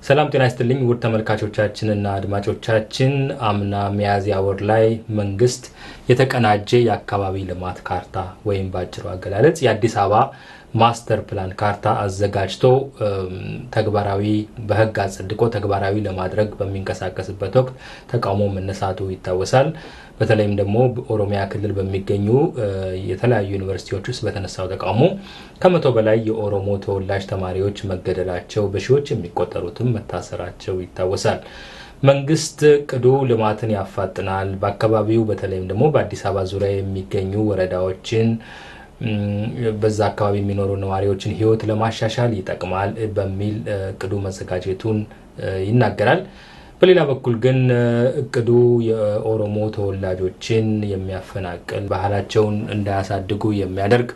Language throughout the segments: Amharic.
ሰላም ጤና ይስጥልኝ ውድ ተመልካቾቻችንና አድማጮቻችን አምና ሚያዝያ ወር ላይ መንግስት የተቀናጀ የአካባቢ ልማት ካርታ ወይም ባጭሩ አገላለጽ የአዲስ አበባ ማስተር ፕላን ካርታ አዘጋጅቶ ተግባራዊ በህግ አጽድቆ ተግባራዊ ለማድረግ በሚንቀሳቀስበት ወቅት ተቃውሞ መነሳቱ ይታወሳል። በተለይም ደግሞ በኦሮሚያ ክልል በሚገኙ የተለያዩ ዩኒቨርሲቲዎች ውስጥ በተነሳው ተቃውሞ ከመቶ በላይ የኦሮሞ ተወላጅ ተማሪዎች መገደላቸው በሺዎች የሚቆጠሩትም መታሰራቸው ይታወሳል። መንግስት ቅዱ ልማትን ያፋጥናል፣ በአካባቢው በተለይም ደግሞ በአዲስ አበባ ዙሪያ የሚገኙ ወረዳዎችን በዛ አካባቢ የሚኖሩ ነዋሪዎችን ህይወት ለማሻሻል ይጠቅማል በሚል ቅዱ መዘጋጀቱን ይናገራል። በሌላ በኩል ግን እቅዱ የኦሮሞ ተወላጆችን የሚያፈናቅል ባህላቸውን እንዳያሳድጉ የሚያደርግ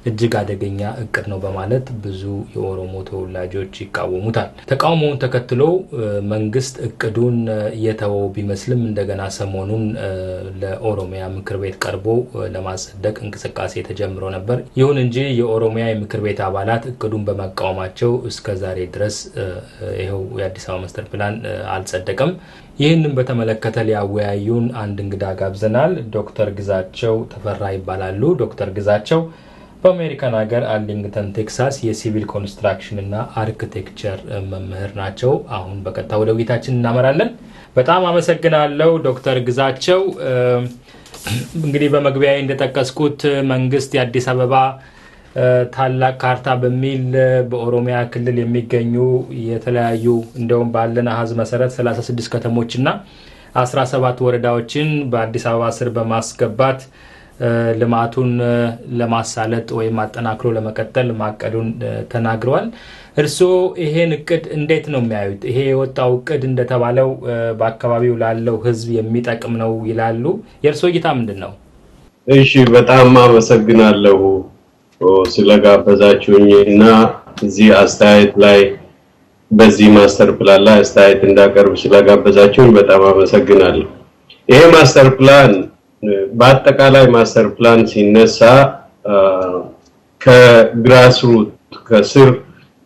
እጅግ አደገኛ እቅድ ነው በማለት ብዙ የኦሮሞ ተወላጆች ይቃወሙታል። ተቃውሞውን ተከትሎ መንግስት እቅዱን የተወው ቢመስልም እንደገና ሰሞኑን ለኦሮሚያ ምክር ቤት ቀርቦ ለማጽደቅ እንቅስቃሴ ተጀምሮ ነበር። ይሁን እንጂ የኦሮሚያ ምክር ቤት አባላት እቅዱን በመቃወማቸው እስከ ዛሬ ድረስ ይሄው የአዲስ አበባ ማስተር ፕላን አልጸደቀም። ይህንን በተመለከተ ሊያወያዩን አንድ እንግዳ ጋብዘናል። ዶክተር ግዛቸው ተፈራ ይባላሉ። ዶክተር ግዛቸው በአሜሪካን ሀገር አርሊንግተን ቴክሳስ የሲቪል ኮንስትራክሽን እና አርኪቴክቸር መምህር ናቸው። አሁን በቀጥታ ወደ ውይይታችን እናመራለን። በጣም አመሰግናለሁ ዶክተር ግዛቸው። እንግዲህ በመግቢያዬ እንደጠቀስኩት መንግስት የአዲስ አበባ ታላቅ ካርታ በሚል በኦሮሚያ ክልል የሚገኙ የተለያዩ እንደውም ባለን አሃዝ መሰረት 36 ከተሞችና 17 ወረዳዎችን በአዲስ አበባ ስር በማስገባት ልማቱን ለማሳለጥ ወይም አጠናክሮ ለመቀጠል ማቀዱን ተናግረዋል። እርስዎ ይሄን እቅድ እንዴት ነው የሚያዩት? ይሄ የወጣው እቅድ እንደተባለው በአካባቢው ላለው ህዝብ የሚጠቅም ነው ይላሉ? የእርስዎ እይታ ምንድነው? እሺ፣ በጣም አመሰግናለሁ ስለጋበዛችሁኝና እዚህ አስተያየት ላይ በዚህ ማስተር ፕላን ላይ አስተያየት እንዳቀርብ ስለጋበዛችሁኝ በጣም አመሰግናለሁ። ይሄ ማስተር ፕላን በአጠቃላይ ማስተር ፕላን ሲነሳ ከግራስሩት ከስር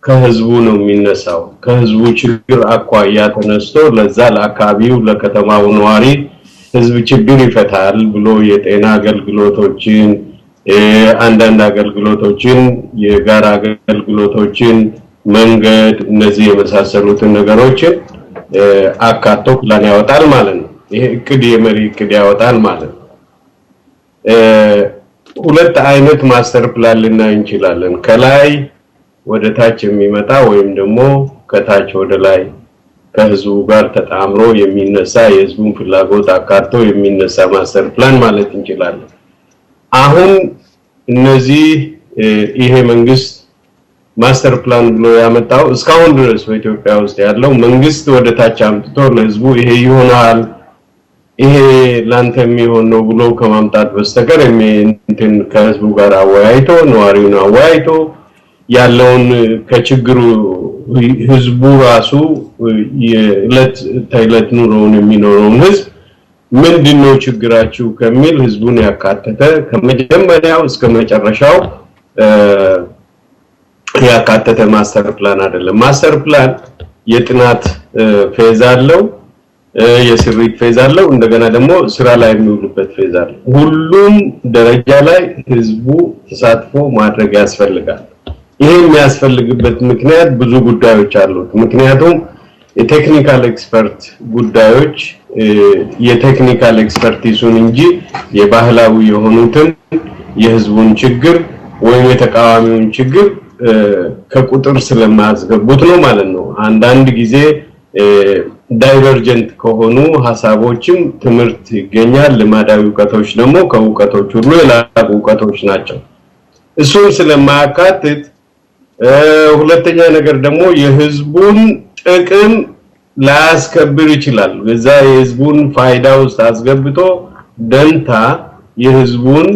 ከህዝቡ ነው የሚነሳው። ከህዝቡ ችግር አኳያ ተነስቶ ለዛ ለአካባቢው ለከተማው ነዋሪ ህዝብ ችግር ይፈታል ብሎ የጤና አገልግሎቶችን አንዳንድ አገልግሎቶችን የጋራ አገልግሎቶችን መንገድ እነዚህ የመሳሰሉትን ነገሮችን አካቶ ፕላን ያወጣል ማለት ነው። ይሄ እቅድ የመሪ እቅድ ያወጣል ማለት ነው። ሁለት አይነት ማስተር ፕላን ልናይ እንችላለን። ከላይ ወደ ታች የሚመጣ ወይም ደግሞ ከታች ወደ ላይ ከህዝቡ ጋር ተጣምሮ የሚነሳ የህዝቡን ፍላጎት አካቶ የሚነሳ ማስተር ፕላን ማለት እንችላለን። አሁን እነዚህ ይሄ መንግስት ማስተር ፕላን ብሎ ያመጣው እስካሁን ድረስ በኢትዮጵያ ውስጥ ያለው መንግስት ወደ ታች አምጥቶ ለህዝቡ ይሄ ይሆናል ይሄ ላንተ የሚሆን ነው ብሎ ከማምጣት በስተቀር እንትን ከህዝቡ ጋር አወያይቶ ነዋሪውን አወያይቶ ያለውን ከችግሩ ህዝቡ ራሱ የዕለት ተዕለት ኑሮውን የሚኖረውን ህዝብ ምንድነው ችግራችሁ ከሚል ህዝቡን ያካተተ ከመጀመሪያው እስከ መጨረሻው ያካተተ ማስተር ፕላን አይደለም። ማስተር ፕላን የጥናት ፌዝ አለው፣ የስሪት ፌዝ አለው፣ እንደገና ደግሞ ስራ ላይ የሚውልበት ፌዝ አለው። ሁሉም ደረጃ ላይ ህዝቡ ተሳትፎ ማድረግ ያስፈልጋል። ይሄ የሚያስፈልግበት ምክንያት ብዙ ጉዳዮች አሉት። ምክንያቱም የቴክኒካል ኤክስፐርት ጉዳዮች የቴክኒካል ኤክስፐርቲሱን እንጂ የባህላዊ የሆኑትን የህዝቡን ችግር ወይም የተቃዋሚውን ችግር ከቁጥር ስለማያስገቡት ነው ማለት ነው። አንዳንድ ጊዜ ዳይቨርጀንት ከሆኑ ሐሳቦችም ትምህርት ይገኛል። ልማዳዊ ዕውቀቶች ደግሞ ከዕውቀቶች ሁሉ የላቁ ዕውቀቶች ናቸው። እሱን ስለማያካትት ሁለተኛ ነገር ደግሞ የህዝቡን ጥቅም ላያስከብር ይችላል። በዛ የህዝቡን ፋይዳ ውስጥ አስገብቶ ደንታ የህዝቡን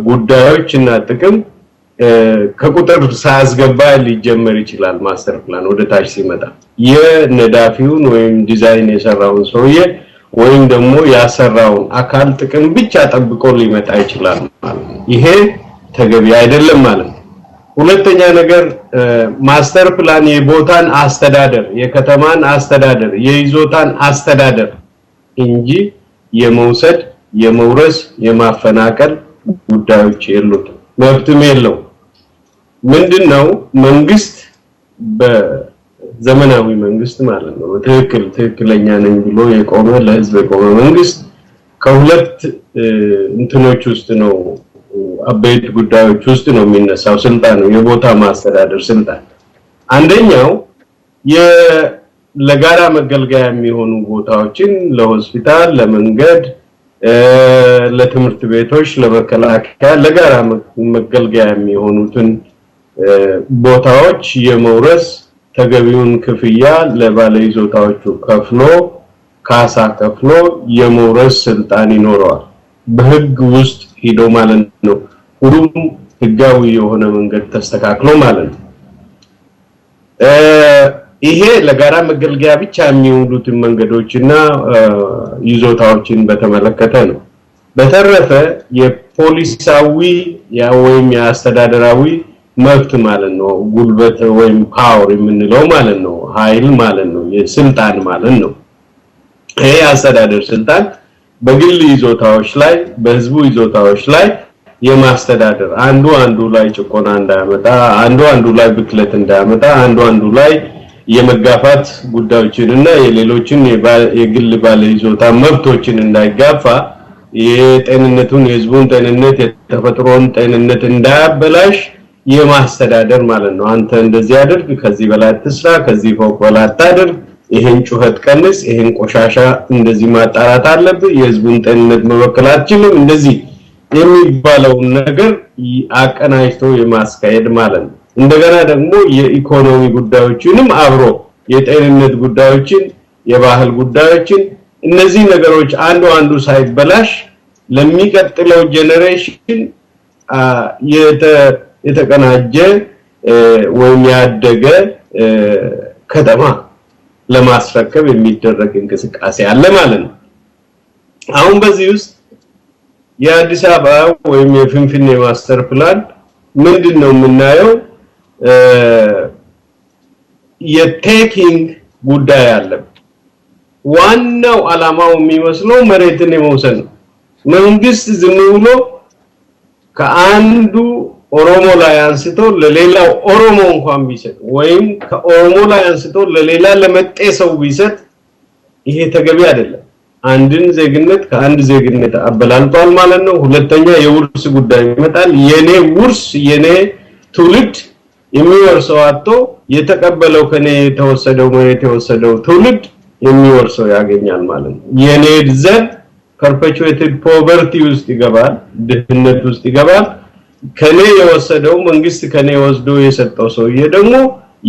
ጉዳዮችና ጥቅም ከቁጥር ሳያስገባ ሊጀመር ይችላል። ማስተር ፕላን ወደ ታች ሲመጣ የነዳፊውን ወይም ዲዛይን የሰራውን ሰውዬ ወይም ደግሞ ያሰራውን አካል ጥቅም ብቻ ጠብቆ ሊመጣ ይችላል ማለት ነው። ይሄ ተገቢ አይደለም ማለት ነው። ሁለተኛ ነገር ማስተር ፕላን የቦታን አስተዳደር የከተማን አስተዳደር የይዞታን አስተዳደር እንጂ የመውሰድ የመውረስ የማፈናቀል ጉዳዮች የሉት መብትም የለው ምንድነው መንግስት በዘመናዊ መንግስት ማለት ነው ትክክለኛ ነኝ ብሎ የቆመ ለህዝብ የቆመ መንግስት ከሁለት እንትኖች ውስጥ ነው አበይት ጉዳዮች ውስጥ ነው የሚነሳው ስልጣን የቦታ ማስተዳደር ስልጣን አንደኛው ለጋራ መገልገያ የሚሆኑ ቦታዎችን ለሆስፒታል ለመንገድ ለትምህርት ቤቶች ለመከላከያ ለጋራ መገልገያ የሚሆኑትን ቦታዎች የመውረስ ተገቢውን ክፍያ ለባለይዞታዎቹ ከፍሎ ካሳ ከፍሎ የመውረስ ስልጣን ይኖረዋል በህግ ውስጥ ሄዶ ማለት ነው ሁሉም ህጋዊ የሆነ መንገድ ተስተካክሎ ማለት ነው ይሄ ለጋራ መገልገያ ብቻ የሚውሉትን መንገዶችና ይዞታዎችን በተመለከተ ነው በተረፈ የፖሊሳዊ ወይም የአስተዳደራዊ መብት ማለት ነው ጉልበት ወይም ፓወር የምንለው ማለት ነው ኃይል ማለት ነው የስልጣን ማለት ነው ይሄ አስተዳደር ስልጣን በግል ይዞታዎች ላይ በህዝቡ ይዞታዎች ላይ የማስተዳደር አንዱ ላይ ጭቆና እንዳያመጣ አንዱ ላይ ብክለት እንዳያመጣ አንዱ ላይ የመጋፋት ጉዳዮችንና የሌሎችን የግል ባለ ይዞታ መብቶችን እንዳይጋፋ የጤንነቱን የህዝቡን ጤንነት የተፈጥሮን ጤንነት እንዳያበላሽ የማስተዳደር ማለት ነው አንተ እንደዚህ አድርግ ከዚህ በላይ አትስራ ከዚህ ፎቅ በላይ አታድርግ ይሄን ጩኸት ቀንስ ይሄን ቆሻሻ እንደዚህ ማጣራት አለብህ የህዝቡን ጤንነት መወከል አትችልም እንደዚህ የሚባለው ነገር አቀናጅቶ የማስካሄድ ማለት ነው እንደገና ደግሞ የኢኮኖሚ ጉዳዮችንም አብሮ የጤንነት ጉዳዮችን የባህል ጉዳዮችን እነዚህ ነገሮች አንዱ ሳይበላሽ ለሚቀጥለው ጄነሬሽን የተቀናጀ ወይም ያደገ ከተማ ለማስረከብ የሚደረግ እንቅስቃሴ አለ ማለት ነው አሁን በዚህ ውስጥ የአዲስ አበባ ወይም የፍንፍኔ ማስተር ፕላን ምንድነው የምናየው የቴኪንግ ጉዳይ አለ ዋናው አላማው የሚመስለው መሬትን የመውሰድ ነው መንግስት ዝም ብሎ ከአንዱ ኦሮሞ ላይ አንስቶ ለሌላው ኦሮሞ እንኳን ቢሰጥ ወይም ከኦሮሞ ላይ አንስቶ ለሌላ ለመጤሰው ቢሰጥ ይሄ ተገቢ አይደለም አንድን ዜግነት ከአንድ ዜግነት አበላልጧል ማለት ነው ሁለተኛ የውርስ ጉዳይ ይመጣል የኔ ውርስ የኔ ትውልድ የሚወርሰው አጥቶ የተቀበለው ከኔ የተወሰደው መሬት የተወሰደው ትውልድ የሚወርሰው ያገኛል ማለት ነው የኔ ዘር perpetuated poverty ውስጥ ይገባል ድህነት ውስጥ ይገባል ከኔ የወሰደው መንግስት ከኔ ወስዶ የሰጠው ሰውዬ ደግሞ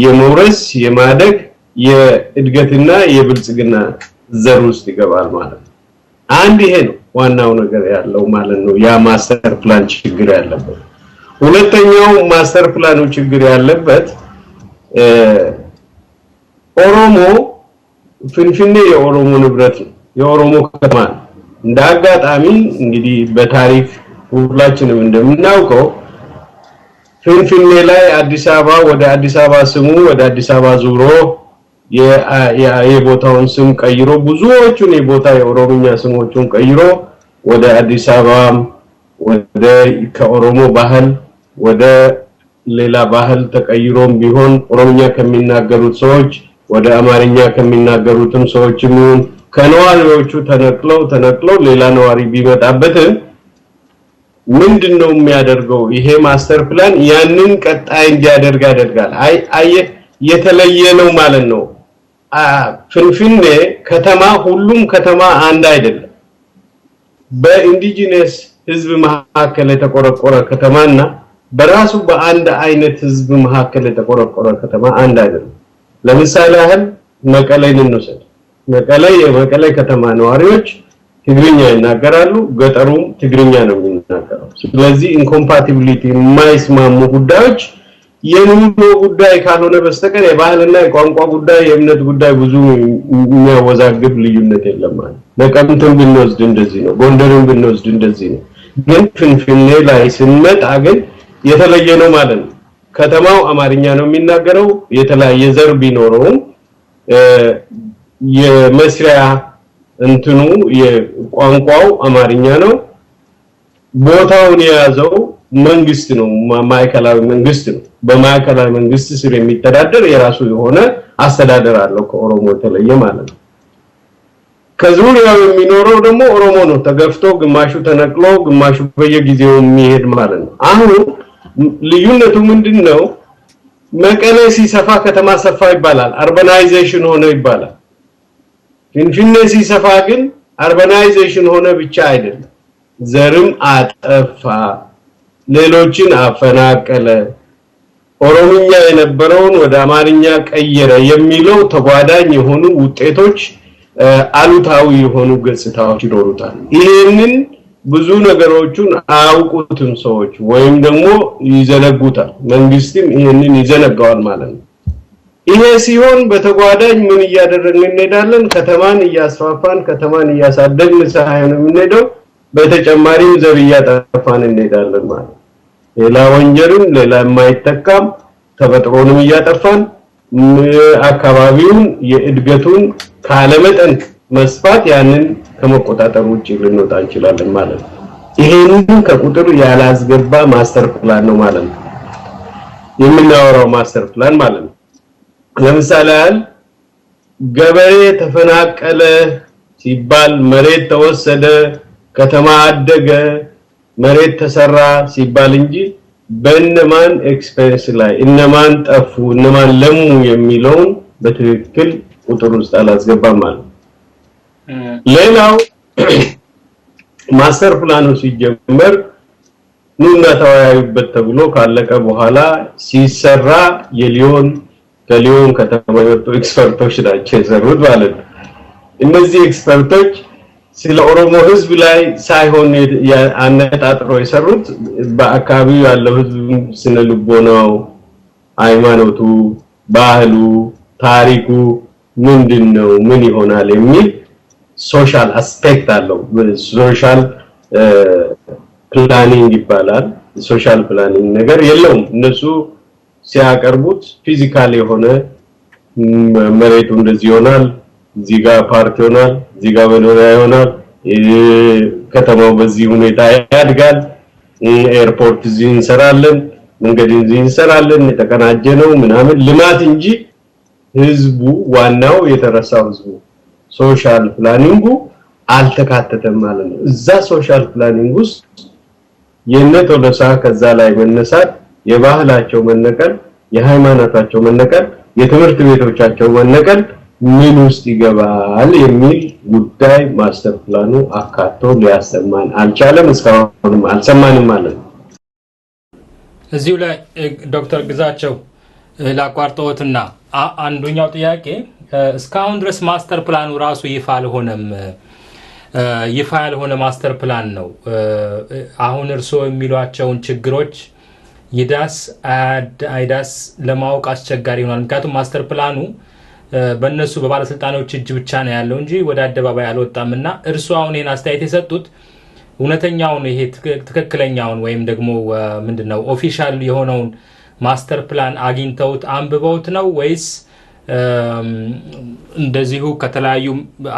የመውረስ የማደግ የእድገትና የብልጽግና ዘር ውስጥ ይገባል ማለት ነው አንድ ይሄ ነው ዋናው ነገር ያለው ማለት ነው ያ ማስተር ፕላን ችግር ያለበት ሁለተኛው ማስተር ፕላኑ ችግር ያለበት ኦሮሞ ፍንፍኔ የኦሮሞ ንብረት ነው የኦሮሞ ከተማ እንዳጋጣሚ እንግዲህ በታሪክ ሁላችንም እንደምናውቀው ፍንፍኔ ላይ አዲስ አበባ ወደ አዲስ አበባ ስሙ ወደ አዲስ አበባ ዙሮ የቦታውን ስም ቀይሮ ብዙዎቹን የቦታ የኦሮሞኛ ስሞቹን ቀይሮ ወደ አዲስ አበባ ወደ ከኦሮሞ ባህል ወደ ሌላ ባህል ተቀይሮም ቢሆን ኦሮሞኛ ከሚናገሩት ሰዎች ወደ አማርኛ ከሚናገሩትም ሰዎችም ከነዋሪዎቹ ተነቅለው ሌላ ነዋሪ ቢመጣበት ምንድነው የሚያደርገው ይሄ ማስተር ፕላን ያንን ቀጣይ እንዲያደርግ ያደርጋል አይ የተለየ ነው ማለት ነው ፍንፍኔ ከተማ ሁሉም ከተማ አንድ አይደለም በኢንዲጂነስ ህዝብ መካከለ የተቆረቆረ ከተማና በራሱ በአንድ አይነት ህዝብ መካከለ የተቆረቆረ ከተማ አንድ አይደለም ለምሳሌ ያህል መቀሌን እንውሰድ መቀሌ ከተማ ነዋሪዎች ትግርኛ ይናገራሉ ገጠሩም ትግርኛ ነው የሚናገረው ስለዚህ ኢንኮምፓቲቢሊቲ የማይስማሙ ጉዳዮች የኑሮ ጉዳይ ካልሆነ በስተቀር የባህልና የቋንቋ ጉዳይ የእምነት ጉዳይ ብዙ የሚያወዛግብ ልዩነት የለም ማለት ነቀምትን ብንወስድ እንደዚህ ነው ጎንደርን ብንወስድ እንደዚህ ነው ግን ፍንፍኔ ላይ ስንመጣ ግን የተለየ ነው ማለት ነው ከተማው አማርኛ ነው የሚናገረው የተለያየ ዘር ቢኖረውም የመስሪያ እንትኑ የቋንቋው አማርኛ ነው ቦታውን የያዘው መንግስት ነው ማዕከላዊ መንግስት ነው በማዕከላዊ መንግስት ስር የሚተዳደር የራሱ የሆነ አስተዳደር አለው ከኦሮሞ ተለየ ማለት ነው ከዙሪያው የሚኖረው ደግሞ ኦሮሞ ነው ተገፍቶ ግማሹ ተነቅሎ ግማሹ በየጊዜው የሚሄድ ማለት ነው አሁን ልዩነቱ ምንድነው መቀሌ ሲሰፋ ከተማ ሰፋ ይባላል አርባናይዜሽን ሆነ ይባላል ፍንፍኔ ሲሰፋ ግን አርባናይዜሽን ሆነ ብቻ አይደለም ዘርም አጠፋ ሌሎችን አፈናቀለ ኦሮምኛ የነበረውን ወደ አማርኛ ቀየረ የሚለው ተጓዳኝ የሆኑ ውጤቶች አሉታዊ የሆኑ ገጽታዎች ይኖሩታል ይሄንን ብዙ ነገሮችን አያውቁትም ሰዎች ወይም ደግሞ ይዘነጉታል መንግስትም ይሄንን ይዘነጋዋል ማለት ነው ይሄ ሲሆን በተጓዳኝ ምን እያደረግን እንሄዳለን ከተማን እያስፋፋን ከተማን እያሳደግን ሳይሆን የምንሄደው በተጨማሪም ዘር እያጠፋን እንሄዳለን ማለት ሌላ ወንጀልም ሌላ የማይተካም ተፈጥሮንም እያጠፋን አካባቢውን የእድገቱን ካለመጠን መስፋት ያንን ከመቆጣጠር ውጪ ልንወጣ እንችላለን ማለት ነው ይሄንን ከቁጥር ያላስገባ ማስተር ፕላን ነው ማለት ነው የምናወራው ማስተር ፕላን ማለት ነው ለምሳሌ ገበሬ ተፈናቀለ ሲባል መሬት ተወሰደ ከተማ አደገ መሬት ተሰራ ሲባል እንጂ በእነማን ኤክስፔንስ ላይ እነማን ጠፉ እነማን ለሙ የሚለው በትክክል ቁጥር ውስጥ አላስገባም ማለት ሌላው ማስተር ፕላኑ ሲጀመር ኑና ተወያዩበት ተብሎ ካለቀ በኋላ ሲሰራ ከሊዮን ከተማ የወጡ ኤክስፐርቶች ናቸው የሰሩት ማለት ነው እነዚህ ኤክስፐርቶች ስለ ኦሮሞ ህዝብ ላይ ሳይሆን አነጣጥሮ የሰሩት በአካባቢው ያለው ህዝብ ስነ ልቦናው ሃይማኖቱ ባህሉ ታሪኩ ምንድነው ምን ይሆናል የሚል ሶሻል አስፔክት አለው ሶሻል ፕላኒንግ ይባላል ሶሻል ፕላኒንግ ነገር የለውም እነሱ ሲያቀርቡት ፊዚካል የሆነ መሬቱ እንደዚህ ይሆናል እዚህ ጋር ፓርክ ይሆናል እዚህ ጋር መኖሪያ ይሆናል ከተማው በዚህ ሁኔታ ያድጋል ኤርፖርት እዚህ እንሰራለን መንገድ እዚህ እንሰራለን የተቀናጀ ነው ምናምን ልማት እንጂ ህዝቡ ዋናው የተረሳው ህዝቡ ሶሻል ፕላኒንጉ አልተካተተም ማለት ነው እዛ ሶሻል ፕላኒንግ ውስጥ የነቶለሳ ከዛ ላይ መነሳት የባህላቸው መነቀል የሃይማኖታቸው መነቀል የትምህርት ቤቶቻቸው መነቀል ምን ውስጥ ይገባል የሚል ጉዳይ ማስተር ፕላኑ አካቶ ሊያሰማን አልቻለም እስካሁንም አልሰማንም ማለት ነው እዚሁ ላይ ዶክተር ግዛቸው ላቋርጠውትና አንዱኛው ጥያቄ እስካሁን ድረስ ማስተር ፕላኑ ራሱ ይፋ ያልሆነ ማስተር ፕላን ነው አሁን እርሶ የሚሏቸውን ችግሮች ይዳስ አይዳስ ለማወቅ አስቸጋሪ ይሆናል ምክንያቱም ማስተር ፕላኑ በእነሱ በባለስልጣኖች እጅ ብቻ ነው ያለው እንጂ ወደ አደባባይ አልወጣምና እርሱ አሁን ይሄን አስተያየት የሰጡት እውነተኛውን ይሄ ትክክለኛውን ወይም ደግሞ ምንድነው ኦፊሻል የሆነውን ማስተር ፕላን አግኝተውት አንብበውት ነው ወይስ እንደዚሁ ከተለያዩ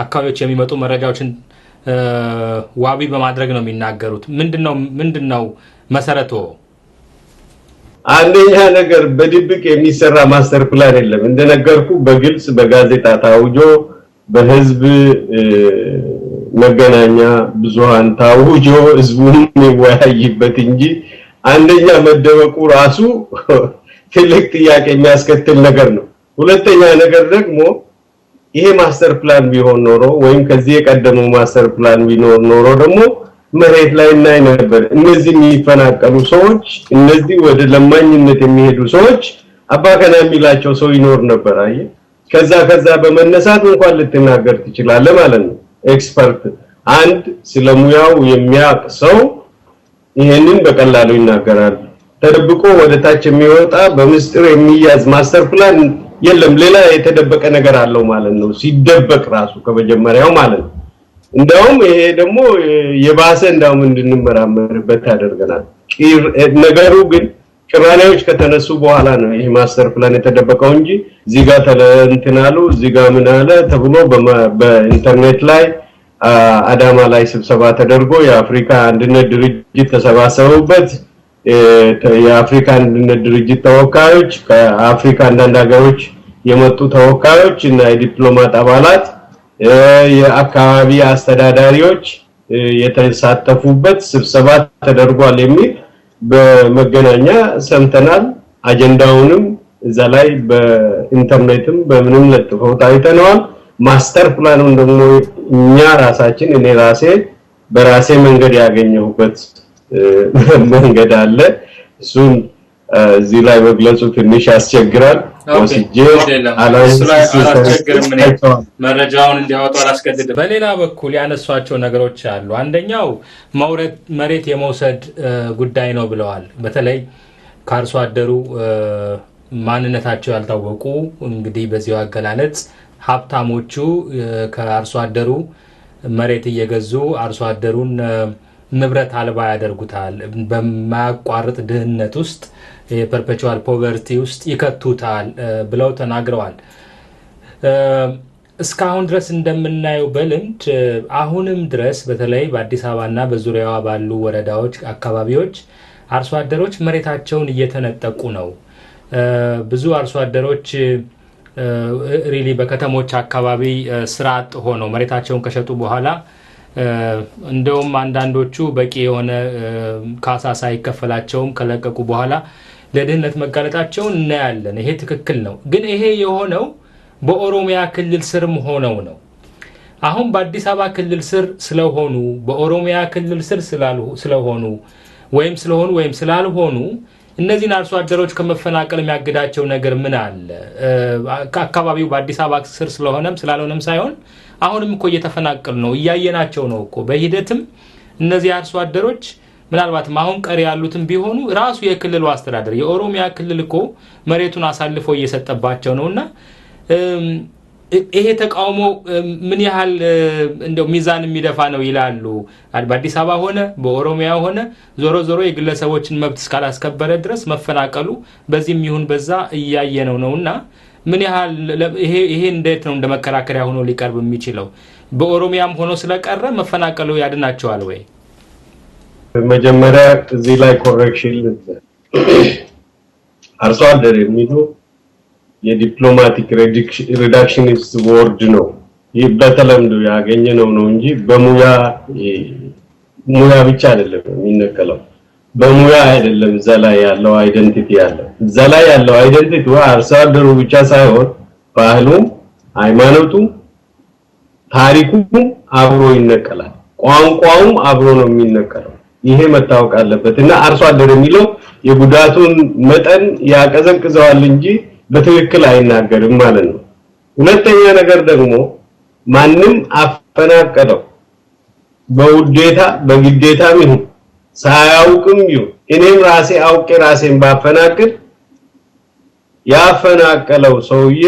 አካባቢዎች የሚመጡ መረጃዎችን ዋቢ በማድረግ ነው የሚናገሩት ምንድነው መሰረቱ አንደኛ ነገር በድብቅ የሚሰራ ማስተር ፕላን የለም እንደነገርኩ በግልጽ በጋዜጣ ታውጆ በህዝብ መገናኛ ብዙሃን ታውጆ ህዝቡን የሚወያይበት እንጂ አንደኛ መደበቁ ራሱ ትልቅ ጥያቄ የሚያስከትል ነገር ነው ሁለተኛ ነገር ደግሞ ይሄ ማስተር ፕላን ቢሆን ኖሮ ወይም ከዚህ የቀደመው ማስተር ፕላን ቢኖር ኖሮ ደግሞ መሬት ላይ ነበር እነዚህ የሚፈናቀሉ ሰዎች እነዚህ ወደ ለማኝነት የሚሄዱ ሰዎች አባከና የሚላቸው ሰው ይኖር ነበር አይ ከዛ በመነሳት እንኳን ልትናገር ትችላለህ ማለት ነው ኤክስፐርት አንድ ስለሙያው የሚያውቅ ሰው ይሄንን በቀላሉ ይናገራል ተደብቆ ወደ ታች የሚወጣ በምስጢር የሚያዝ ማስተር ፕላን የለም ሌላ የተደበቀ ነገር አለው ማለት ነው ሲደበቅ ራሱ ከመጀመሪያው ማለት ነው እንደውም ይሄ ደግሞ የባሰ እንደውም እንድንመራመርበት ያደርገናል ነገሩ ግን ቅራኔዎች ከተነሱ በኋላ ነው ይሄ ማስተር ፕላን የተደበቀው እንጂ እዚህ ጋር ተለንተናሉ እዚህ ጋር ምን አለ ተብሎ በኢንተርኔት ላይ አዳማ ላይ ስብሰባ ተደርጎ የአፍሪካ አንድነት ድርጅት ተሰባሰቡበት የአፍሪካ አንድነት ድርጅት ተወካዮች ከአፍሪካ አንዳንድ ሀገሮች የመጡ ተወካዮች እና የዲፕሎማት አባላት የአካባቢ አስተዳዳሪዎች የተሳተፉበት ስብሰባ ተደርጓል የሚል በመገናኛ ሰምተናል አጀንዳውንም እዛ ላይ በኢንተርኔትም በምንም ለጥፈው ታይተናል ማስተር ፕላኑን ደግሞ እኛ ራሳችን እኔ ራሴ በራሴ መንገድ ያገኘሁበት መንገድ አለ እሱን እዚህ ላይ መግለጹ ትንሽ ያስቸግራል ወስጄ መረጃውን እንዲያወጡ አላስገድድም በሌላ በኩል ያነሷቸው ነገሮች አሉ አንደኛው መሬት የመውሰድ ጉዳይ ነው ብለዋል በተለይ ካርሶ አደሩ ማንነታቸው ያልታወቁ እንግዲህ በዚሁ አገላለጽ ሀብታሞቹ ከአርሶ አደሩ መሬት እየገዙ አርሶ አደሩን ንብረት አልባ ያደርጉታል በማያቋርጥ ድህነት ውስጥ የፐርፔቹዋል ፖቨርቲ ውስጥ ይከቱታል ብለው ተናግረዋል እስካሁን ድረስ እንደምናየው በልምድ አሁንም ድረስ በተለይ በአዲስ አበባና በዙሪያዋ ባሉ ወረዳዎች አካባቢዎች አርሶ አደሮች መሬታቸውን እየተነጠቁ ነው ብዙ አርሶ አደሮች ሪሊ በከተሞች አካባቢ ስራ አጥ ሆነው መሬታቸውን ከሸጡ በኋላ እንደውም አንዳንዶቹ በቂ የሆነ ካሳ ሳይከፈላቸውም ከለቀቁ በኋላ ለድህነት መጋለጣቸውን እናያለን ይሄ ትክክል ነው ግን ይሄ የሆነው በኦሮሚያ ክልል ስርም ሆነው ነው አሁን በአዲስ አበባ ክልል ስር ስለሆኑ በኦሮሚያ ክልል ስር ስለሆኑ ወይም ስላልሆኑ እነዚህን አርሶ አደሮች ከመፈናቀል የሚያግዳቸው ነገር ምን አለ አካባቢው በአዲስ አበባ ስር ስለሆነም ስላልሆነም ሳይሆን አሁንም እኮ እየተፈናቀሉ ነው እያየናቸው ነው እኮ በሂደትም እነዚህ አርሶ አደሮች ምናልባትም አሁን ቀሪ ያሉትም ቢሆኑ ራሱ የክልሉ አስተዳደር የኦሮሚያ ክልል እኮ መሬቱን አሳልፎ እየሰጠባቸው ነውና ይሄ ተቃውሞ ምን ያህል እንደው ሚዛን የሚደፋ ነው ይላሉ በአዲስ አበባ ሆነ በኦሮሚያ ሆነ ዞሮ ዞሮ የግለሰቦችን መብት እስካላስከበረ ድረስ መፈናቀሉ በዚህም ይሁን በዛ እያየነው ነውና ምን ያህል ይሄ እንዴት ነው እንደመከራከሪያ ሆኖ ሊቀርብ የሚችለው በኦሮሚያም ሆኖ ስለቀረ መፈናቀሉ ያድናቸዋል ወይ መጀመሪያ እዚህ ላይ ኮሬክሽን አርሶ አደር የሚለው የዲፕሎማቲክ ሪዳክሽኒስት ወርድ ነው ይህ በተለምዶ ያገኘነው ነው እንጂ በሙያ ብቻ አይደለም የሚነቀለው በሙያ አይደለም እዛ ላይ ያለው አይደንቲቲ ያለው እዛ ላይ ያለው አይደንቲቲ አርሶ አደሩ ብቻ ሳይሆን ባህሉ ሃይማኖቱ ታሪኩ አብሮ ይነቀላል ቋንቋውም አብሮ ነው የሚነቀለው ይሄ መታወቅ አለበት እና አርሶ አደር የሚለው የጉዳቱን መጠን ያቀዘቅዘዋል እንጂ በትክክል አይናገርም ማለት ነው ሁለተኛ ነገር ደግሞ ማንንም አፈናቀለው በውዴታ በግዴታ ይሁን ሳያውቅም ይሁን እኔም ራሴ አውቄ ራሴን ባፈናቅል ያፈናቀለው ሰውዬ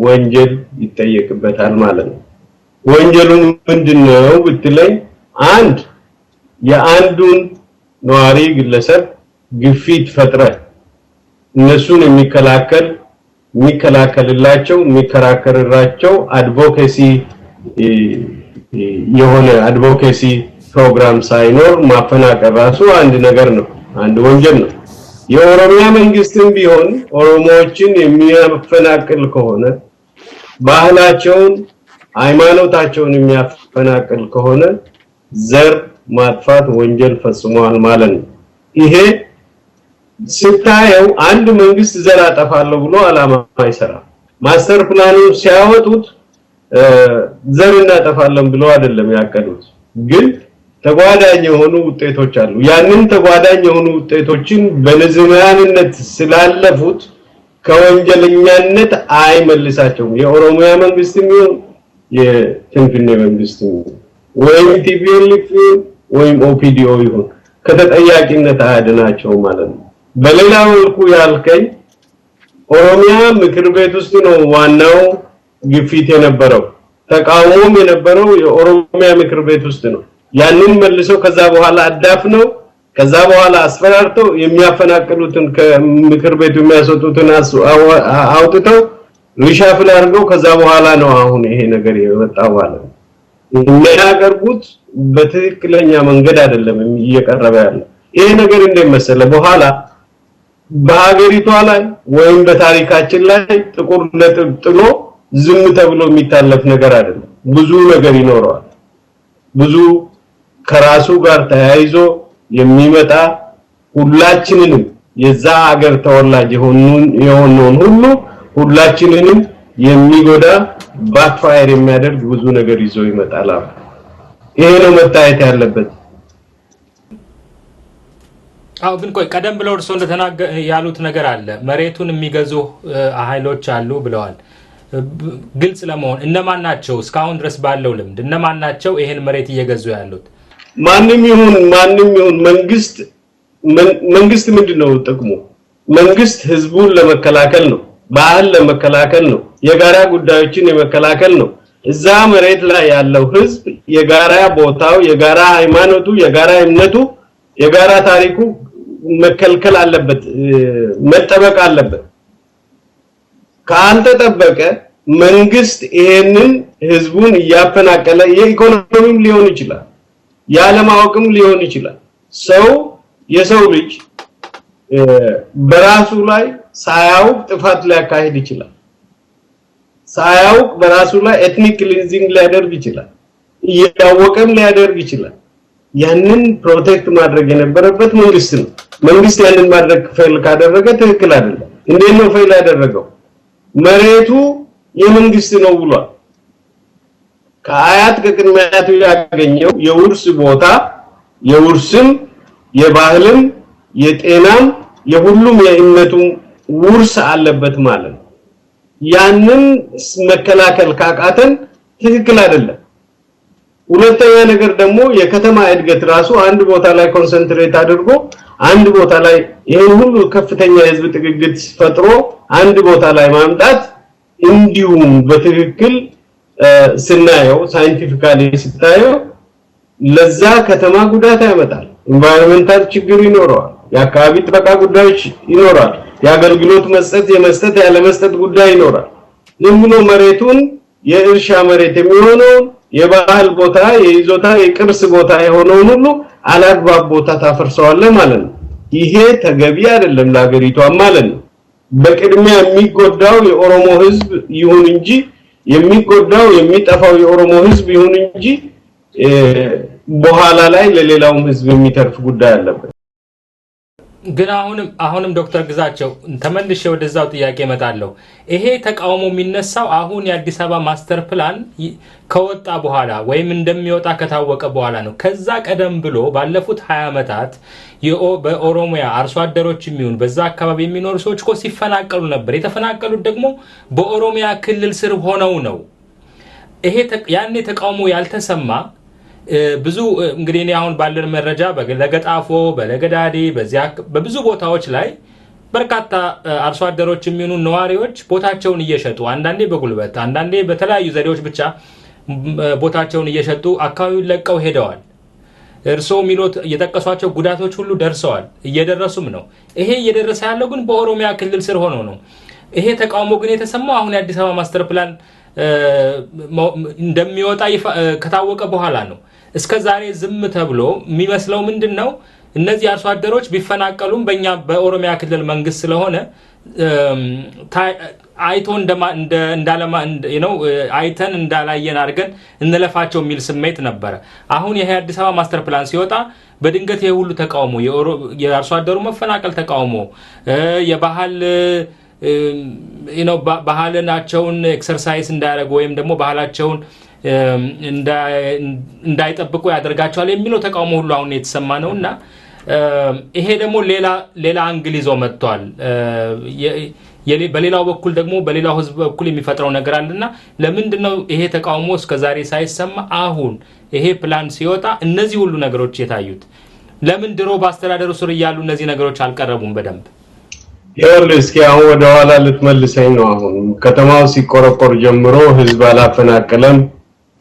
ወንጀል ይጠየቅበታል ማለት ነው ወንጀሉ ምንድነው ብትለኝ አንድ የአንዱን ነዋሪ ግለሰብ ግፊት ፈጥረ እነሱን የሚከላከልላቸው የሚከራከርራቸው አድቮኬሲ የሆነ አድቮኬሲ ፕሮግራም ሳይኖር ማፈናቀል ራሱ አንድ ነገር ነው አንድ ወንጀል ነው የኦሮሚያ መንግስትም ቢሆን ኦሮሞዎችን የሚያፈናቅል ከሆነ ባህላቸውን ሃይማኖታቸውን የሚያፈናቅል ከሆነ ዘር ማጥፋት ወንጀል ፈጽሟል ማለት ነው ይሄ ስታየው አንድ መንግስት ዘር አጠፋለሁ ብሎ አላማ አይሰራ ማስተር ፕላኑ ሲያወጡት ዘር እናጠፋለን ብሎ አይደለም ያቀዱት ግን ተጓዳኝ የሆኑ ውጤቶች አሉ ያንን ተጓዳኝ የሆኑ ውጤቶችን በንዝማንነት ስላለፉት ከወንጀለኛነት አይመልሳቸውም የኦሮሚያ መንግስትም የትንፍኔ መንግስትም ወይም ቲፒኤልኤፍ ወይም ኦፒዲኦ ይሁን ከተጠያቂነት አያድናቸው ማለት ነው በሌላ መልኩ ያልከኝ ኦሮሚያ ምክር ቤት ውስጥ ነው ዋናው ግፊት የነበረው ተቃውሞም የነበረው የኦሮሚያ ምክር ቤት ውስጥ ነው ያንን መልሰው ከዛ በኋላ አዳፍነው ከዛ በኋላ አስፈራርተው የሚያፈናቅሉትን ከምክር ቤቱ የሚያስወጡትን አውጥተው ሪሻፍል አድርገው ከዛ በኋላ ነው አሁን ይሄ ነገር የወጣው ማለት ነው። የሚያቀርቡት በትክክለኛ መንገድ አይደለም እየቀረበ ያለው። ይሄ ነገር እንደመሰለ በኋላ በሀገሪቷ ላይ ወይም በታሪካችን ላይ ጥቁር ነጥብ ጥሎ ዝም ተብሎ የሚታለፍ ነገር አይደለም። ብዙ ነገር ይኖረዋል። ብዙ ከራሱ ጋር ተያይዞ የሚመጣ ሁላችንንም የዛ ሀገር ተወላጅ የሆነውን ሁሉ ሁላችንንም የሚጎዳ ባክፋየር የሚያደርግ ብዙ ነገር ይዞ ይመጣል። ይሄ ነው መታየት ያለበት። አው ግን ቆይ ቀደም ብለው እርሶ ያሉት ነገር አለ። መሬቱን የሚገዙ ኃይሎች አሉ ብለዋል። ግልጽ ለመሆን እነማን ናቸው? እስካሁን ድረስ ባለው ልምድ እነማን ናቸው ይሄን መሬት እየገዙ ያሉት? ማንንም ይሁን መንግስት ምንድነው ጥቅሙ? መንግስት ህዝቡን ለመከላከል ነው፣ ባህል ለመከላከል ነው፣ የጋራ ጉዳዮችን የመከላከል ነው። እዛ መሬት ላይ ያለው ህዝብ የጋራ ቦታው፣ የጋራ ሃይማኖቱ፣ የጋራ እምነቱ፣ የጋራ ታሪኩ መከልከል አለበት፣ መጠበቅ አለበት። ካልተጠበቀ መንግስት ይሄንን ህዝቡን እያፈናቀለ የኢኮኖሚም ሊሆን ይችላል፣ ያለማወቅም ሊሆን ይችላል። የሰው ልጅ በራሱ ላይ ሳያውቅ ጥፋት ሊያካሂድ ይችላል። ሳያውቅ በራሱ ላይ ኤትኒክ ክሊንዚንግ ሊያደርግ ይችላል፣ እያወቀም ሊያደርግ ይችላል። ያንን ፕሮቴክት ማድረግ የነበረበት መንግስት ነው። መንግስት ያንን ማድረግ ፌል ካደረገ ትክክል አይደለም። እንዴት ነው ፌል ያደረገው? መሬቱ የመንግስት ነው ብሏል። ከአያት ከቅድመ አያቱ ያገኘው የውርስ ቦታ የውርስም የባህልም የጤናም የሁሉም የእምነቱም ውርስ አለበት ማለት ነው። ያንን መከላከል ካቃተን ትክክል አይደለም። ሁለተኛ ነገር ደግሞ የከተማ እድገት ራሱ አንድ ቦታ ላይ ኮንሰንትሬት አድርጎ አንድ ቦታ ላይ ይሄን ሁሉ ከፍተኛ የህዝብ ጥግግት ፈጥሮ አንድ ቦታ ላይ ማምጣት እንዲሁም በትክክል ስናየው ሳይንቲፊካሊ ስታየው ለዛ ከተማ ጉዳት ያመጣል። ኢንቫይሮንመንታል ችግር ይኖረዋል፣ የአካባቢ ጥበቃ ጉዳዮች ይኖራል፣ የአገልግሎት የመስጠት ያለ መስጠት ጉዳይ ይኖራል። ዝም ብሎ መሬቱን የእርሻ መሬት የሚሆነው የባህል ቦታ የይዞታ የቅርስ ቦታ የሆነውን ሁሉ አላግባብ ቦታ ታፈርሰዋለህ ማለት ነው። ይሄ ተገቢ አይደለም ለሀገሪቷ ማለት ነው። በቅድሚያ የሚጎዳው የኦሮሞ ህዝብ ይሁን እንጂ የሚጎዳው የሚጠፋው የኦሮሞ ህዝብ ይሁን እንጂ በኋላ ላይ ለሌላው ህዝብ የሚተርፍ ጉዳይ አለበት። ግን አሁንም ዶክተር ግዛቸው ተመልሼ ወደዛው ጥያቄ መጣለው። ይሄ ተቃውሞ የሚነሳው አሁን የአዲስ አበባ ማስተር ፕላን ከወጣ በኋላ ወይም እንደሚወጣ ከታወቀ በኋላ ነው። ከዛ ቀደም ብሎ ባለፉት 20 ዓመታት በኦሮሚያ አርሶ አደሮች የሚሆን በዛ አካባቢ የሚኖሩ ሰዎች እኮ ሲፈናቀሉ ነበር። የተፈናቀሉት ደግሞ በኦሮሚያ ክልል ስር ሆነው ነው። ይሄ ያኔ ተቃውሞ ያልተሰማ ብዙ እንግዲህ እኔ አሁን ባለን መረጃ በለገጣፎ በለገዳዲ በብዙ ቦታዎች ላይ በርካታ አርሶ አደሮች የሚሆኑ ነዋሪዎች ቦታቸውን እየሸጡ አንዳንዴ በጉልበት አንዳንዴ በተለያዩ ዘዴዎች ብቻ ቦታቸውን እየሸጡ አካባቢውን ለቀው ሄደዋል። እርሶ ሚሎት የጠቀሷቸው ጉዳቶች ሁሉ ደርሰዋል፣ እየደረሱም ነው። ይሄ እየደረሰ ያለው ግን በኦሮሚያ ክልል ስር ሆኖ ነው። ይሄ ተቃውሞ ግን የተሰማው አሁን የአዲስ አበባ ማስተር ፕላን እንደሚወጣ ከታወቀ በኋላ ነው። እስከ ዛሬ ዝም ተብሎ የሚመስለው ምንድነው? እነዚህ አርሶ አደሮች ቢፈናቀሉም በእኛ በኦሮሚያ ክልል መንግስት ስለሆነ አይቶ እንዳለማ አይተን እንዳላየን አድርገን እንለፋቸው የሚል ስሜት ነበረ። አሁን ይሄ አዲስ አበባ ማስተር ፕላን ሲወጣ በድንገት ይሄ ሁሉ ተቃውሞ የአርሶ አደሩ መፈናቀል ተቃውሞ የባህል ባህላቸውን ኤክሰርሳይዝ እንዳያደርጉ ወይም ደግሞ ባህላቸውን እንዳይጠብቁ ያደርጋቸዋል የሚለው ተቃውሞ ሁሉ አሁን የተሰማ ነውና ይሄ ደግሞ ሌላ አንግል ይዞ መጥቷል። በሌላው በኩል ደግሞ በሌላው ህዝብ በኩል የሚፈጥረው ነገር አለና ለምንድነው ይሄ ተቃውሞ እስከዛሬ ሳይሰማ አሁን ይሄ ፕላን ሲወጣ እነዚህ ሁሉ ነገሮች የታዩት? ለምን ድሮ በአስተዳደሩ ስር ያሉ እነዚህ ነገሮች አልቀረቡም በደንብ? እስኪ አሁን ወደ ኋላ ልትመልሰኝ ነው። አሁን ከተማው ሲቆረቆር ጀምሮ ህዝብ አላፈናቀለም።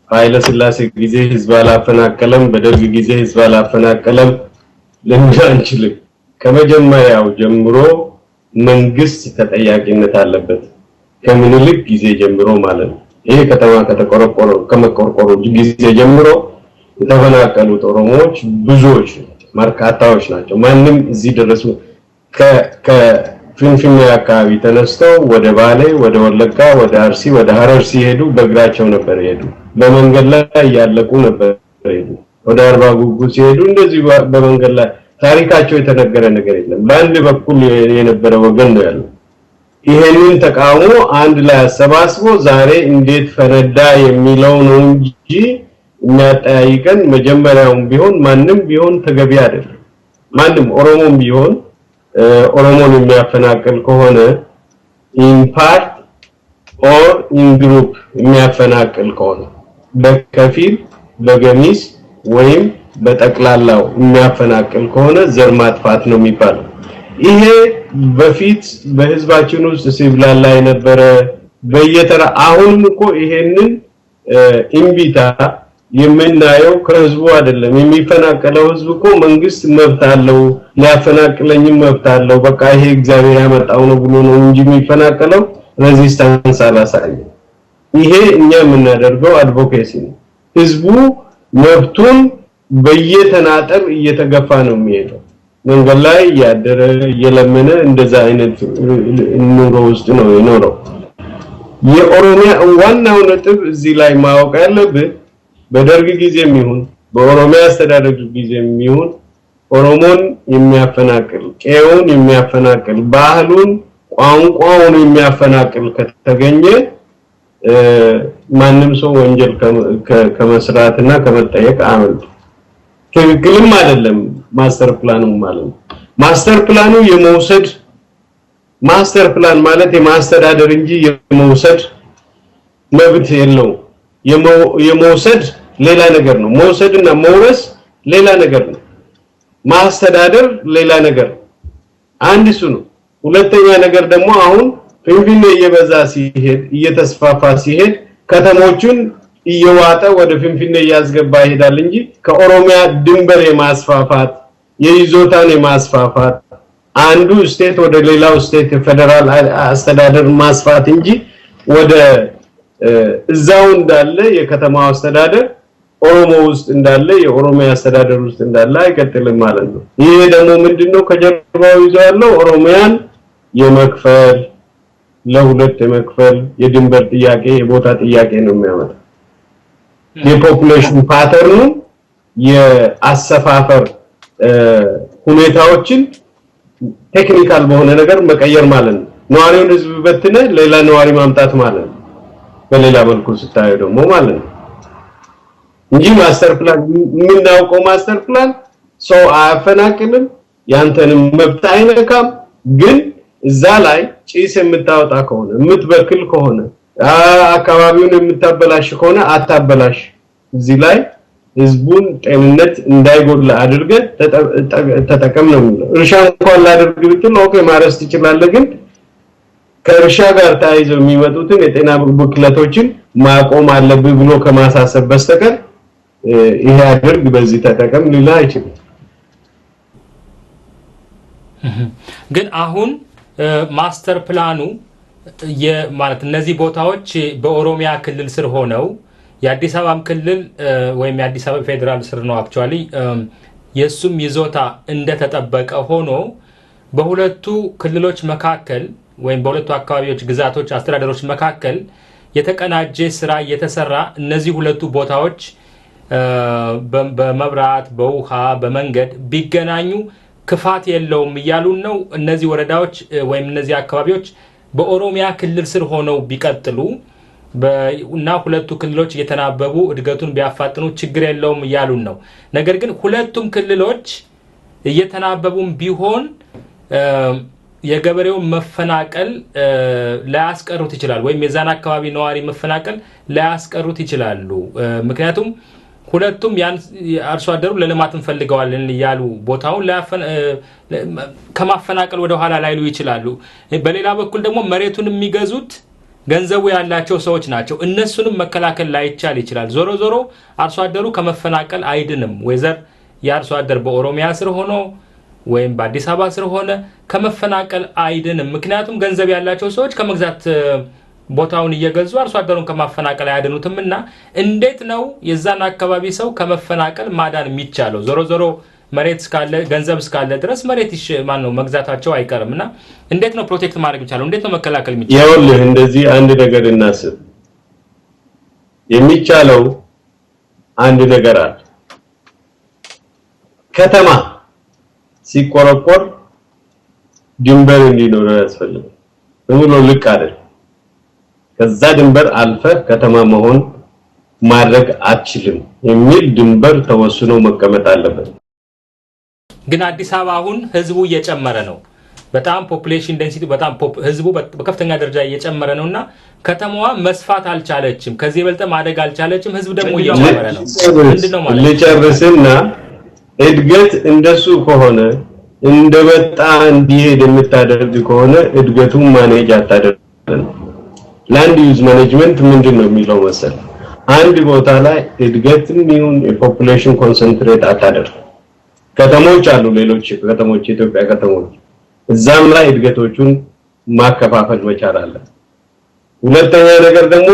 ኃይለ ሥላሴ ጊዜ ህዝብ አላፈናቀለም። በደርግ ጊዜ ህዝብ አላፈናቀለም። ለምንችልም ከመጀመሪያው ጀምሮ መንግስት ተጠያቂነት አለበት ከምንልክ ጊዜ ጀምሮ ማለት ነው ይሄ ከተማ ከመቆርቆሮ ጊዜ ጀምሮ የተፈናቀሉት ኦሮሞዎች ብዙዎች ማርካታዎች ናቸው ማንንም እዚህ ድረስ ከፍንፍኔ አካባቢ ተነስተው ወደ ባሌ ወደ ወለጋ ወደ አርሲ ወደ ሐረር ሲሄዱ በእግራቸው ነበር ይሄዱ በመንገድ ላይ ያለቁ ነበር ይሄዱ ወደ አርባ ጉጉ ሲሄዱ እንደዚህ በመንገድ ላይ ታሪካቸው የተነገረ ነገር የለም በአንድ በኩል የነበረ ወገን ነው ያለው ይሄንን ተቃውሞ አንድ ላይ አሰባስቦ ዛሬ እንዴት ፈነዳ የሚለው ነው እንጂ የሚያጠያይቀን መጀመሪያውም ቢሆን ማንንም ቢሆን ተገቢ አይደለም ማንንም ኦሮሞም ቢሆን ኦሮሞን የሚያፈናቅል ከሆነ in part or in group የሚያፈናቅል ከሆነ በከፊል በገሚስ ወይም በጠቅላላው የሚያፈናቅል ከሆነ ዘር ማጥፋት ነው የሚባለው ይሄ በፊት በህዝባችን ውስጥ ሲብላላ የነበረ በየተራ አሁን እኮ ይሄንን ኢምቢታ የምናየው ከህዝቡ አይደለም የሚፈናቀለው ህዝብ እኮ መንግስት መብት አለው ሊያፈናቅለኝም መብት አለው በቃ ይሄ እግዚአብሔር ያመጣው ነው ብሎ ነው እንጂ የሚፈናቀለው ሬዚስታንስ አላሳየ ይሄ እኛ የምናደርገው አድቮኬሲ ነው ህዝቡ መብቱን በየተናጠር እየተገፋ ነው የሚሄደው መንገድ ላይ ያደረ የለመነ እንደዛ አይነት ኑሮ ውስጥ ነው የኖረው የኦሮሚያ ዋናው ነጥብ እዚህ ላይ ማወቅ ያለብን በደርግ ጊዜም ይሁን በኦሮሚያ አስተዳደር ጊዜም ይሁን ኦሮሞን የሚያፈናቅል ቄውን የሚያፈናቅል ባህሉን ቋንቋውን የሚያፈናቅል ከተገኘ ማንም ሰው ወንጀል ከመስራትና ከመጠየቅ አመልጥ ትክክልም አይደለም ማስተር ፕላኑ ማለት ማስተር ፕላኑ የመውሰድ ማስተር ፕላን ማለት የማስተዳደር እንጂ የመውሰድ መብት የለው የመውሰድ ሌላ ነገር ነው መውሰድና መውረስ ሌላ ነገር ነው ማስተዳደር ሌላ ነገር አንድ እሱ ነው ሁለተኛ ነገር ደግሞ አሁን ፍንፍኔ እየበዛ ሲሄድ እየተስፋፋ ሲሄድ ከተሞቹን እየዋጠ ወደ ፍንፍኔ ያስገባ ይሄዳል እንጂ ከኦሮሚያ ድንበር የማስፋፋት የይዞታን የማስፋፋት አንዱ ስቴት ወደ ሌላው ስቴት ፌደራል አስተዳደር ማስፋት እንጂ ወደ እዛው እንዳለ የከተማው አስተዳደር ኦሮሞ ውስጥ እንዳለ የኦሮሚያ አስተዳደር ውስጥ እንዳለ አይቀጥልም ማለት ነው ይሄ ደግሞ ምንድነው ከጀርባው ይዘው ያለው ኦሮሚያን የመክፈል ለሁለት የመክፈል የድንበር ጥያቄ የቦታ ጥያቄ ነው የሚያመጣው የፖፑሌሽን ፓተርኑ የአሰፋፈር ሁኔታዎችን ቴክኒካል በሆነ ነገር መቀየር ማለት ነው ነዋሪውን ህዝብ በትነ ሌላ ነዋሪ ማምጣት ማለት ነው በሌላ መልኩ ስታየው ደግሞ ማለት ነው እንጂ ማስተር ፕላን ምንዳውቀው ማስተር ፕላን ሰው አፈናቅልም ያንተንም መብት አይነካም ግን እዛ ላይ ጪስ የምታወጣ ከሆነ የምትበክል ከሆነ አካባቢውን የምታበላሽ ከሆነ አታበላሽ እዚህ ላይ ህዝቡን ጤንነት እንዳይጎድል አድርገ ተጠቀም ነው እርሻ እንኳን ላድርግ ብትል ኦኬ ማረስ ትችላለህ ግን ከእርሻ ጋር ታይዘው የሚመጡትን የጤና ብክለቶችን ማቆም አለብህ ብሎ ከማሳሰብ በስተቀር ይሄ አድርግ በዚህ ተጠቀም ሊላ አይችልም ግን አሁን ማስተር ፕላኑ ማለት እነዚህ ቦታዎች በኦሮሚያ ክልል ስር ሆነው የአዲስ አበባ ክልል ወይም የአዲስ አበባ ፌደራል ስር ነው አክቹአሊ የሱም ይዞታ እንደተጠበቀ ሆኖ በሁለቱ ክልሎች መካከል ወይም በሁለቱ አካባቢዎች ግዛቶች አስተዳደሮች መካከል የተቀናጀ ስራ እየተሰራ እነዚህ ሁለቱ ቦታዎች በመብራት በውሃ በመንገድ ቢገናኙ ክፋት የለውም ይያሉን ነው እነዚህ ወረዳዎች ወይም እነዚህ አካባቢዎች በኦሮሚያ ክልል ስር ሆነው ቢቀጥሉ እና ሁለቱ ክልሎች እየተናበቡ እድገቱን ቢያፋጥኑ ችግር የለውም ይያሉን ነው ነገር ግን ሁለቱም ክልሎች እየተናበቡም ቢሆን የገበሬው መፈናቀል ላያስቀሩት ይችላል ወይም የዛን አካባቢ ነዋሪ መፈናቀል ላያስቀሩት ይችላሉ ምክንያቱም ሁለቱም ያን አርሶ አደሩ ለልማት እንፈልገዋለን ይያሉ ቦታውን ከማፈናቀል ወደ ኋላ ላይሉ ይችላሉ በሌላ በኩል ደግሞ መሬቱን የሚገዙት ገንዘቡ ያላቸው ሰዎች ናቸው እነሱንም መከላከል ላይቻል ይችላል ዞሮ ዞሮ አርሶ አደሩ ከመፈናቀል አይድንም ወይዘር ያርሶ አደር በኦሮሚያ ስር ሆኖ ወይም በአዲስ አበባ ስር ሆነ ከመፈናቀል አይድንም። ምክንያቱም ገንዘብ ያላቸው ሰዎች ከመግዛት ቦታውን እየገዙ አርሶ አደሩን ከማፈናቀል አያድኑትምና እንዴት ነው የዛን አካባቢ ሰው ከመፈናቀል ማዳን የሚቻለው? ዞሮ ዞሮ መሬት እስካለ ገንዘብ እስካለ ድረስ መሬት ማነው መግዛታቸው አይቀርምና እንዴት ነው ፕሮቴክት ማድረግ የሚቻለው? እንዴት ነው መከላከል የሚቻለው? ይኸውልህ እንደዚህ አንድ ነገር እናስብ። የሚቻለው አንድ ነገር አለ። ከተማ ሲቆረቆር ድንበር እንዲኖረው ያስፈልጋል። ብሎ ልክ አይደል? ከዛ ድንበር አልፈ ከተማ መሆን ማድረግ አትችልም የሚል ድንበር ተወስኖ መቀመጥ አለበት። ግን አዲስ አበባ አሁን ህዝቡ እየጨመረ ነው። በጣም ፖፑሌሽን ዴንሲቲ በጣም ህዝቡ በከፍተኛ ደረጃ እየጨመረ ነውና ከተማዋ መስፋት አልቻለችም። ከዚህ በልጠ ማደግ አልቻለችም። ህዝብ ደግሞ እየጨመረ ነው። ምንድነው ማለት ልጨርስና እድገት እንደሱ ከሆነ እንደመጣ እንዲሄድ የምታደርግ ከሆነ እድገቱን ማኔጅ አታደርግም። ላንድ ዩዝ ማኔጅመንት ምንድነው የሚለው መሰል አንድ ቦታ ላይ እድገትም ይሁን የፖፑሌሽን ኮንሰንትሬት አታደርግ። ከተሞች አሉ ሌሎች ከተሞች ኢትዮጵያ ከተሞች እዛም ላይ እድገቶቹን ማከፋፈል መቻል አለ። ሁለተኛ ነገር ደግሞ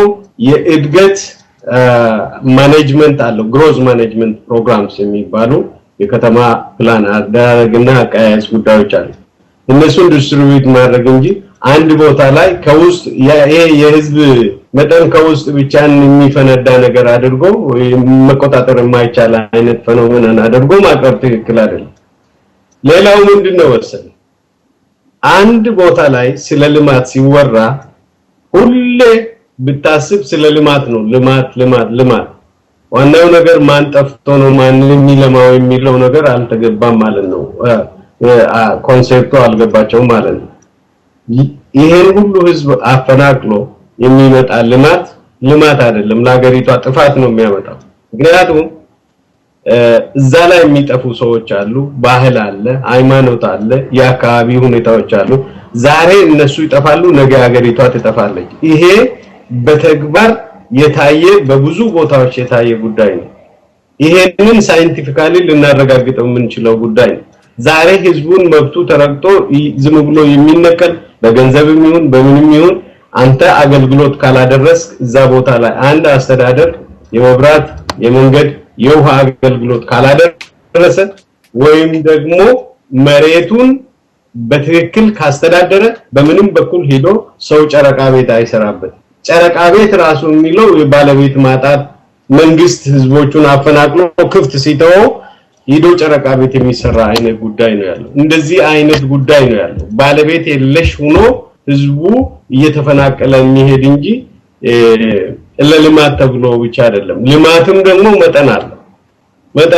የእድገት ማኔጅመንት አለው ግሮዝ ማኔጅመንት ፕሮግራምስ የሚባሉ የከተማ ፕላን አደረግና አቀያየስ ጉዳዮች አሉ። እነሱን ዲስትሪቢዩት ማድረግ እንጂ አንድ ቦታ ላይ ከውስጥ ይሄ የህዝብ መጠን ከውስጥ ብቻ የሚፈነዳ ነገር አድርጎ መቆጣጠር የማይቻል አይነት ፌኖሜናን አድርጎ ማቅረብ ትክክል አይደለም። ሌላው ምንድነው ወሰን አንድ ቦታ ላይ ስለ ልማት ሲወራ ሁሌ ብታስብ ስለ ልማት ነው። ልማት ዋናው ነገር ማን ጠፍቶ ነው ማን የሚለማው የሚለው ነገር አልተገባም ማለት ነው። ኮንሴፕቱ አልገባቸውም ማለት ነው። ይሄን ሁሉ ህዝብ አፈናቅሎ የሚመጣ ልማት አይደለም፣ ለሀገሪቷ ጥፋት ነው የሚያመጣው። ምክንያቱም እዛ ላይ የሚጠፉ ሰዎች አሉ፣ ባህል አለ፣ ሃይማኖት አለ፣ የአካባቢ ሁኔታዎች አሉ። ዛሬ እነሱ ይጠፋሉ፣ ነገ ሀገሪቷ ትጠፋለች። ይሄ በተግባር የታየ በብዙ ቦታዎች የታየ ጉዳይ ነው። ይሄንን ሳይንቲፊካሊ ልናረጋግጠው የምንችለው ጉዳይ ነው። ዛሬ ህዝቡን መብቱ ተረግጦ ዝም ብሎ የሚነቀል በገንዘብም ይሁን በምንም ይሁን አንተ አገልግሎት ካላደረስ እዛ ቦታ ላይ አንድ አስተዳደር የመብራት የመንገድ የውሃ አገልግሎት ካላደረሰ ወይም ደግሞ መሬቱን በትክክል ካስተዳደረ በምንም በኩል ሄዶ ሰው ጨረቃ ቤት አይሰራበት። ጨረቃ ቤት ራሱ የሚለው የባለቤት ማጣት መንግስት ህዝቦቹን አፈናቅሎ ክፍት ሲተው ሄዶ ጨረቃ ቤት የሚሰራ አይነት ጉዳይ ነው ያለው። እንደዚህ አይነት ጉዳይ ነው ያለው። ባለቤት የለሽ ሆኖ ህዝቡ እየተፈናቀለ የሚሄድ እንጂ ለልማት ተብሎ ብቻ አይደለም። ልማትም ደግሞ መጠን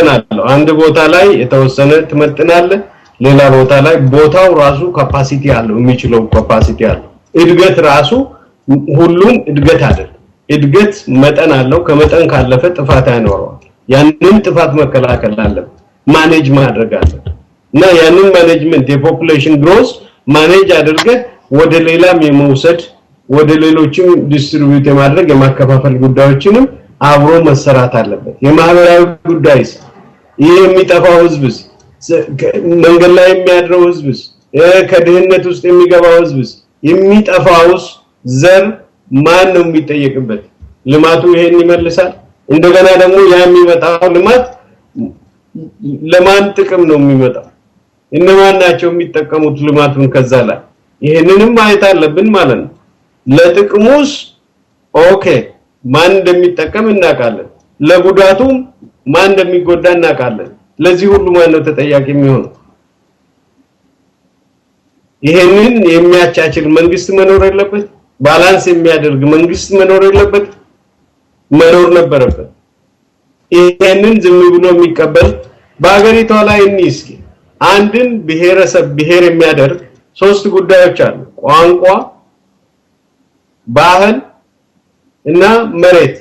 አለው። አንድ ቦታ ላይ የተወሰነ ትመጥናለ፣ ሌላ ቦታ ላይ ቦታው ራሱ ካፓሲቲ አለው፣ የሚችለው ካፓሲቲ አለው። እድገት ራሱ ሁሉም እድገት አይደለም። እድገት መጠን አለው። ከመጠን ካለፈ ጥፋት አይኖረውም። ያንን ጥፋት መከላከል አለበት፣ ማኔጅ ማድረግ አለበት እና ያንን ማኔጅመንት የፖፑሌሽን ግሮዝ ማኔጅ አድርገህ ወደ ሌላም የመውሰድ ወደ ሌሎችም ዲስትሪቢዩት የማድረግ የማከፋፈል ጉዳዮችንም አብሮ መሰራት አለበት። የማህበራዊ ጉዳይስ ይሄ የሚጠፋው ህዝብስ መንገድ ላይ የሚያድረው ህዝብስ ከድህነት ውስጥ የሚገባው ህዝብስ የሚጠፋውስ ዘር ማን ነው የሚጠየቅበት? ልማቱ ይሄን ይመልሳል? እንደገና ደግሞ ያ የሚመጣው ልማት ለማን ጥቅም ነው የሚመጣው? እነማን ናቸው የሚጠቀሙት ልማቱን? ከዛ ላይ ይሄንንም ማየት አለብን ማለት ነው። ለጥቅሙስ ኦኬ ማን እንደሚጠቀም እናውቃለን፣ ለጉዳቱም ማን እንደሚጎዳ እናውቃለን። ለዚህ ሁሉ ማን ነው ተጠያቂ የሚሆነው? ይሄንን የሚያቻችል መንግስት መኖር የለበት? ባላንስ የሚያደርግ መንግስት መኖር የለበት? መኖር ነበረበት። ይሄንን ዝም ብሎ የሚቀበል በአገሪቷ ላይ እስኪ አንድን ብሔረሰብ ብሔር የሚያደርግ ሶስት ጉዳዮች አሉ። ቋንቋ፣ ባህል እና መሬት።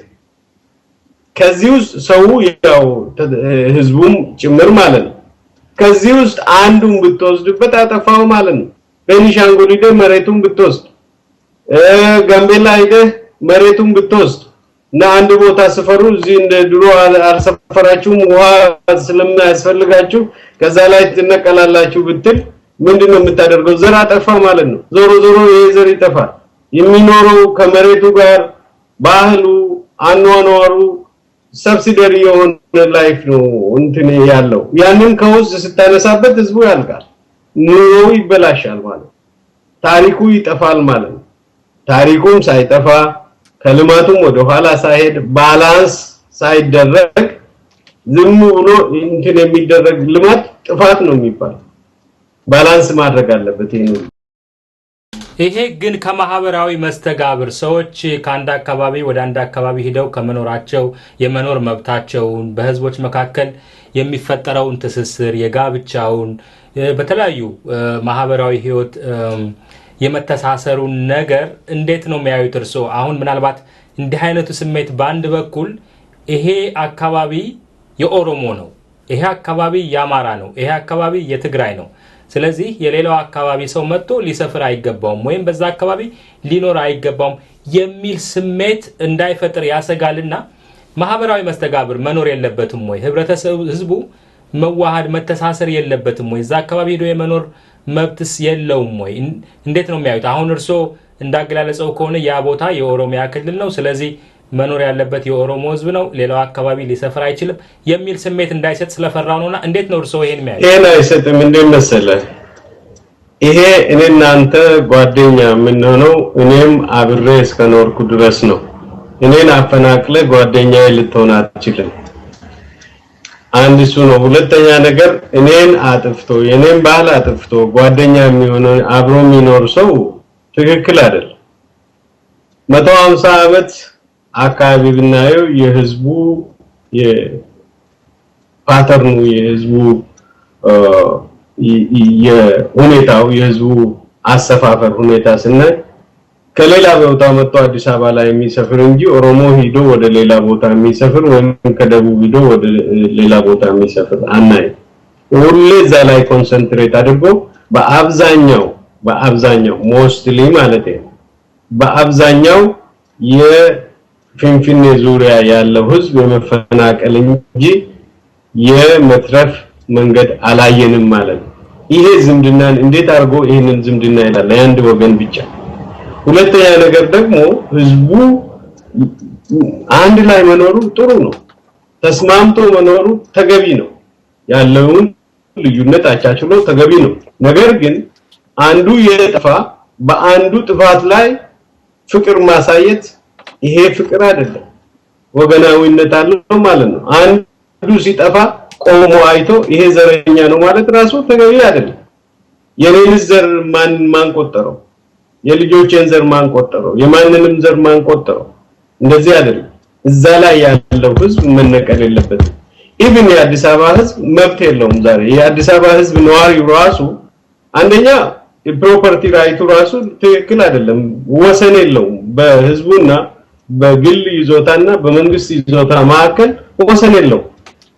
ከዚህ ውስጥ ሰው ያው ህዝቡም ጭምር ማለት ነው። ከዚህ ውስጥ አንዱን ብትወስድበት አጠፋው ማለት ነው። ቤኒሻንጉል ሄደህ መሬቱን ብትወስድ፣ ጋምቤላ ሄደህ መሬቱን ብትወስድ እና አንድ ቦታ ሰፈሩ እዚህ እንደ ድሮ አልሰፈራችሁም ውሃ ስለማያስፈልጋችሁ ከዛ ላይ ትነቀላላችሁ ብትል ምንድነው የምታደርገው? ዘር አጠፋ ማለት ነው። ዞሮ ይሄ ዘር ይጠፋል። የሚኖረው ከመሬቱ ጋር ባህሉ አኗኗሩ ሰብሲዲሪ የሆነ ላይፍ ነው እንትን ያለው። ያንን ከውስጥ ስታነሳበት ህዝቡ ያልቃል፣ ኑሮው ይበላሻል ማለት ታሪኩ ይጠፋል ማለት ነው። ታሪኩም ሳይጠፋ ከልማቱም ወደ ኋላ ሳይሄድ ባላንስ ሳይደረግ ዝም ብሎ እንትን የሚደረግ ልማት ጥፋት ነው የሚባል ባላንስ ማድረግ አለበት። ይሄ ግን ከማህበራዊ መስተጋብር ሰዎች ከአንድ አካባቢ ወደ አንድ አካባቢ ሄደው ከመኖራቸው የመኖር መብታቸውን በህዝቦች መካከል የሚፈጠረውን ትስስር የጋብቻውን በተለያዩ ማህበራዊ ህይወት የመተሳሰሩን ነገር እንዴት ነው የሚያዩት እርሶ? አሁን ምናልባት እንዲህ አይነቱ ስሜት በአንድ በኩል ይሄ አካባቢ የኦሮሞ ነው፣ ይሄ አካባቢ የአማራ ነው፣ ይሄ አካባቢ የትግራይ ነው፣ ስለዚህ የሌላው አካባቢ ሰው መጥቶ ሊሰፍር አይገባውም ወይም በዛ አካባቢ ሊኖር አይገባውም የሚል ስሜት እንዳይፈጥር ያሰጋልና ማህበራዊ መስተጋብር መኖር የለበትም ወይ? ህብረተሰቡ ህዝቡ መዋሃድ መተሳሰር የለበትም ወይ? እዛ አካባቢ ሄዶ የመኖር መብትስ የለውም ወይ? እንዴት ነው የሚያዩት? አሁን እርሶ እንዳገላለጸው ከሆነ ያ ቦታ የኦሮሚያ ክልል ነው፣ ስለዚህ መኖር ያለበት የኦሮሞ ህዝብ ነው፣ ሌላው አካባቢ ሊሰፍር አይችልም የሚል ስሜት እንዳይሰጥ ስለፈራው ነውና እንዴት ነው እርሶ ይሄን የሚያዩት? ይሄን አይሰጥም እንዴ መሰለህ? ይሄ እኔና አንተ ጓደኛ የምንሆነው እኔም አብሬ እስከኖርኩ ድረስ ነው። እኔን አፈናቅለ ጓደኛዬ ልትሆን አትችልም። አንድ እሱ ነው። ሁለተኛ ነገር እኔን አጥፍቶ የኔን ባህል አጥፍቶ ጓደኛ የሚሆነው አብሮ የሚኖር ሰው ትክክል አይደለም። 150 ዓመት አካባቢ ብናየው የህዝቡ የፓተርኑ የህዝቡ የሁኔታው የህዝቡ አሰፋፈር ሁኔታ ስናይ ከሌላ ቦታ መጥቶ አዲስ አበባ ላይ የሚሰፍር እንጂ ኦሮሞ ሂዶ ወደ ሌላ ቦታ የሚሰፍር ወይም ከደቡብ ሂዶ ወደ ሌላ ቦታ የሚሰፍር አናይ። ሁሌ እዛ ላይ ኮንሰንትሬት አድርጎ በአብዛኛው ሞስትሊ ማለት ነው በአብዛኛው የፊንፊኔ ዙሪያ ያለው ህዝብ የመፈናቀል እንጂ የመትረፍ መንገድ አላየንም ማለት ነው። ይሄ ዝምድናን እንዴት አድርጎ ይሄንን ዝምድና ይላል አንድ ወገን ብቻ። ሁለተኛ ነገር ደግሞ ህዝቡ አንድ ላይ መኖሩ ጥሩ ነው፣ ተስማምቶ መኖሩ ተገቢ ነው፣ ያለውን ልዩነት አቻችሎ ተገቢ ነው። ነገር ግን አንዱ የጠፋ በአንዱ ጥፋት ላይ ፍቅር ማሳየት ይሄ ፍቅር አይደለም፣ ወገናዊነት አለው ማለት ነው። አንዱ ሲጠፋ ቆሞ አይቶ ይሄ ዘረኛ ነው ማለት ራሱ ተገቢ አይደለም። የኔን ዘር ማን ቆጠረው? የልጆቼን ዘር ማን ቆጠረው? የማንንም ዘር ማን ቆጠረው? እንደዚህ አይደለም። እዛ ላይ ያለው ህዝብ መነቀል የለበትም። ኢቭን የአዲስ አበባ ህዝብ መብት የለውም። ዛሬ የአዲስ አበባ ህዝብ ነዋሪው ራሱ አንደኛ የፕሮፐርቲ ራይቱ ራሱ ትክክል አይደለም፣ ወሰን የለውም። በህዝቡና በግል ይዞታና በመንግስት ይዞታ መካከል ወሰን የለውም።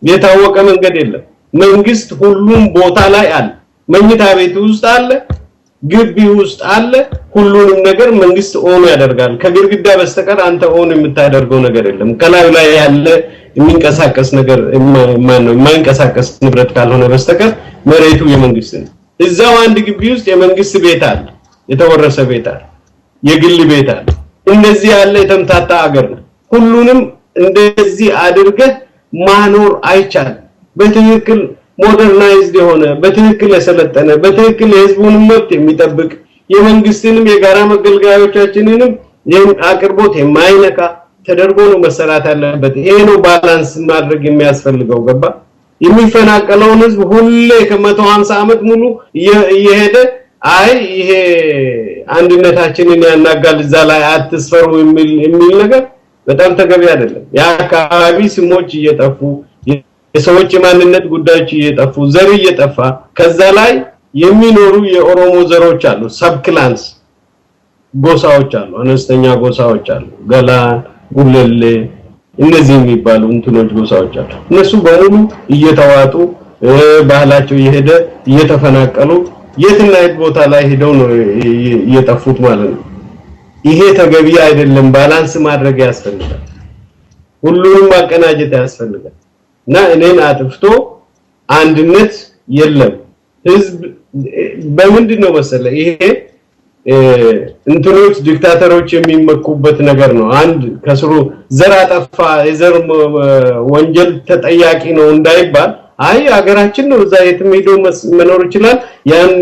የታወቀ መንገድ የለም። መንግስት ሁሉም ቦታ ላይ አለ። መኝታ ቤት ውስጥ አለ፣ ግቢ ውስጥ አለ። ሁሉንም ነገር መንግስት ኦን ያደርጋል። ከግድግዳ በስተቀር አንተ ኦን የምታደርገው ነገር የለም። ከላይ ላይ ያለ የሚንቀሳቀስ ነገር የማይንቀሳቀስ ንብረት ካልሆነ በስተቀር መሬቱ የመንግስት ነው። እዛው አንድ ግቢ ውስጥ የመንግስት ቤት አለ፣ የተወረሰ ቤት አለ፣ የግል ቤት አለ። እንደዚህ ያለ የተምታታ ሀገር ነው። ሁሉንም እንደዚህ አድርገህ ማኖር አይቻልም። በትክክል ሞደርናይዝድ የሆነ በትክክል የሰለጠነ በትክክል የህዝቡን መብት የሚጠብቅ የመንግስትንም የጋራ መገልገያዎቻችንንም አቅርቦት የማይነካ ተደርጎ ነው መሰራት ያለበት። ይሄ ነው ባላንስ ማድረግ የሚያስፈልገው። ገባ? የሚፈናቀለውን ህዝብ ሁሌ ከ150 ዓመት ሙሉ እየሄደ አይ ይሄ አንድነታችንን ያናጋል እዛ ላይ አትስፈሩ የሚል ነገር በጣም ተገቢ አይደለም። የአካባቢ ስሞች እየጠፉ የሰዎች የማንነት ጉዳዮች እየጠፉ ዘር እየጠፋ ከዛ ላይ የሚኖሩ የኦሮሞ ዘሮች አሉ፣ ሰብክላንስ ጎሳዎች አሉ፣ አነስተኛ ጎሳዎች አሉ፣ ገላን፣ ጉለሌ እነዚህ የሚባሉ እንትኖች ጎሳዎች አሉ። እነሱ በሙሉ እየተዋጡ ባህላቸው እየሄደ እየተፈናቀሉ የትና የት ቦታ ላይ ሄደው ነው እየጠፉት ማለት ነው። ይሄ ተገቢ አይደለም። ባላንስ ማድረግ ያስፈልጋል። ሁሉንም ማቀናጀት ያስፈልጋል እና እኔን አጥፍቶ አንድነት የለም ህዝብ በምንድነው መሰለ ይሄ እንትኖች ዲክታተሮች የሚመኩበት ነገር ነው አንድ ከስሩ ዘር አጠፋ የዘር ወንጀል ተጠያቂ ነው እንዳይባል አይ ሀገራችን ነው እዛ የትም ሄዶ መኖር ይችላል ያን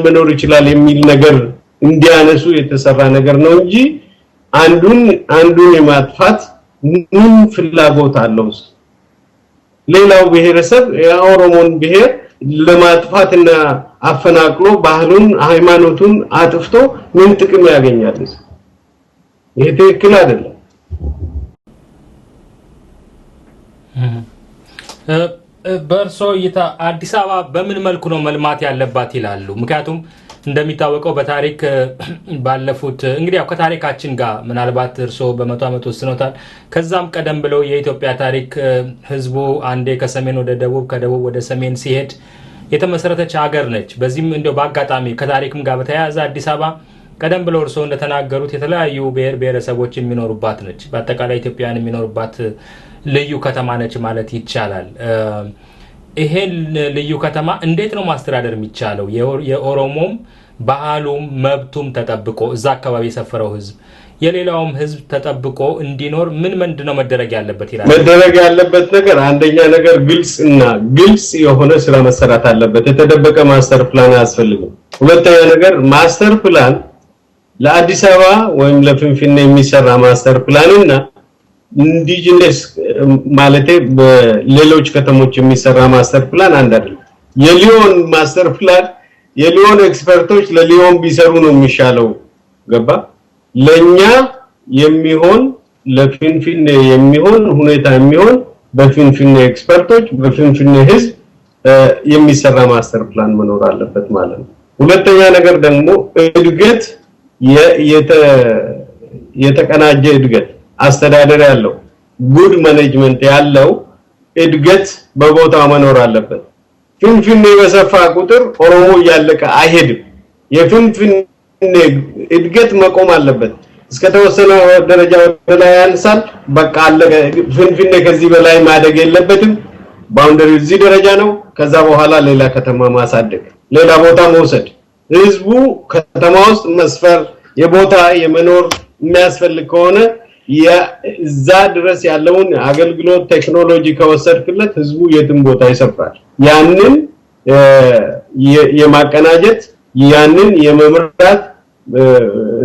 መኖር ይችላል የሚል ነገር እንዲያነሱ የተሰራ ነገር ነው እንጂ አንዱን የማጥፋት ምን ፍላጎት አለው ሌላው ብሔረሰብ የኦሮሞን ብሔር ለማጥፋትና አፈናቅሎ ባህሉን ሃይማኖቱን አጥፍቶ ምን ጥቅም ያገኛል ይሄ ትክክል አይደለም በርሶ ይታ አዲስ አበባ በምን መልኩ ነው መልማት ያለባት ይላሉ ምክንያቱም እንደሚታወቀው በታሪክ ባለፉት እንግዲህ ያው ከታሪካችን ጋር ምናልባት እርሶ በመቶ ዓመት ወስኖታል ከዛም ቀደም ብለው የኢትዮጵያ ታሪክ ህዝቡ አንዴ ከሰሜን ወደ ደቡብ ከደቡብ ወደ ሰሜን ሲሄድ የተመሰረተች ሀገር ነች በዚህም እንደው በአጋጣሚ ከታሪክም ጋር በተያያዘ አዲስ አበባ ቀደም ብለው እርሶ እንደተናገሩት የተለያዩ ብሔረሰቦች የሚኖሩባት ነች በአጠቃላይ ኢትዮጵያውያን የሚኖሩባት ልዩ ከተማ ነች ማለት ይቻላል ይሄን ልዩ ከተማ እንዴት ነው ማስተዳደር የሚቻለው የኦሮሞም ባህሉም መብቱም ተጠብቆ እዛ አካባቢ የሰፈረው ህዝብ የሌላውም ህዝብ ተጠብቆ እንዲኖር ምንድነው መደረግ ያለበት ይላል መደረግ ያለበት ነገር አንደኛ ነገር ግልጽ የሆነ ስራ መሰራት አለበት የተደበቀ ማስተር ፕላን አያስፈልግም ሁለተኛ ነገር ማስተር ፕላን ለአዲስ አበባ ወይም ለፍንፍኔ የሚሰራ ማስተር ፕላንና ኢንዲጂነስ ማለቴ በሌሎች ከተሞች የሚሰራ ማስተር ፕላን አንድ አይደለም የሊዮን ማስተር ፕላን የሊዮን ኤክስፐርቶች ለሊዮን ቢሰሩ ነው የሚሻለው ገባ ለኛ የሚሆን ለፍንፍኔ የሚሆን ሁኔታ የሚሆን በፍንፍኔ ኤክስፐርቶች በፍንፍኔ ህዝብ የሚሰራ ማስተር ፕላን መኖር አለበት ማለት ነው ሁለተኛ ነገር ደግሞ እድገት የተቀናጀ እድገት አስተዳደር ያለው ጉድ ማኔጅመንት ያለው እድገት በቦታው መኖር አለበት ፍንፍኔ በሰፋ ቁጥር ኦሮሞ ያለቀ አይሄድም የፍንፍኔ እድገት መቆም አለበት እስከ ተወሰነ ደረጃ ላይ ያንሳል በቃ አለቀ ፍንፍኔ ከዚህ በላይ ማደግ የለበትም ባውንደሪ እዚህ ደረጃ ነው ከዛ በኋላ ሌላ ከተማ ማሳደግ ሌላ ቦታ መውሰድ ህዝቡ ከተማ ውስጥ መስፈር የቦታ የመኖር የሚያስፈልግ ከሆነ የዛ ድረስ ያለውን አገልግሎት ቴክኖሎጂ ከወሰድክለት ህዝቡ የትም ቦታ ይሰፍራል ያንን የማቀናጀት ያንን የመምራት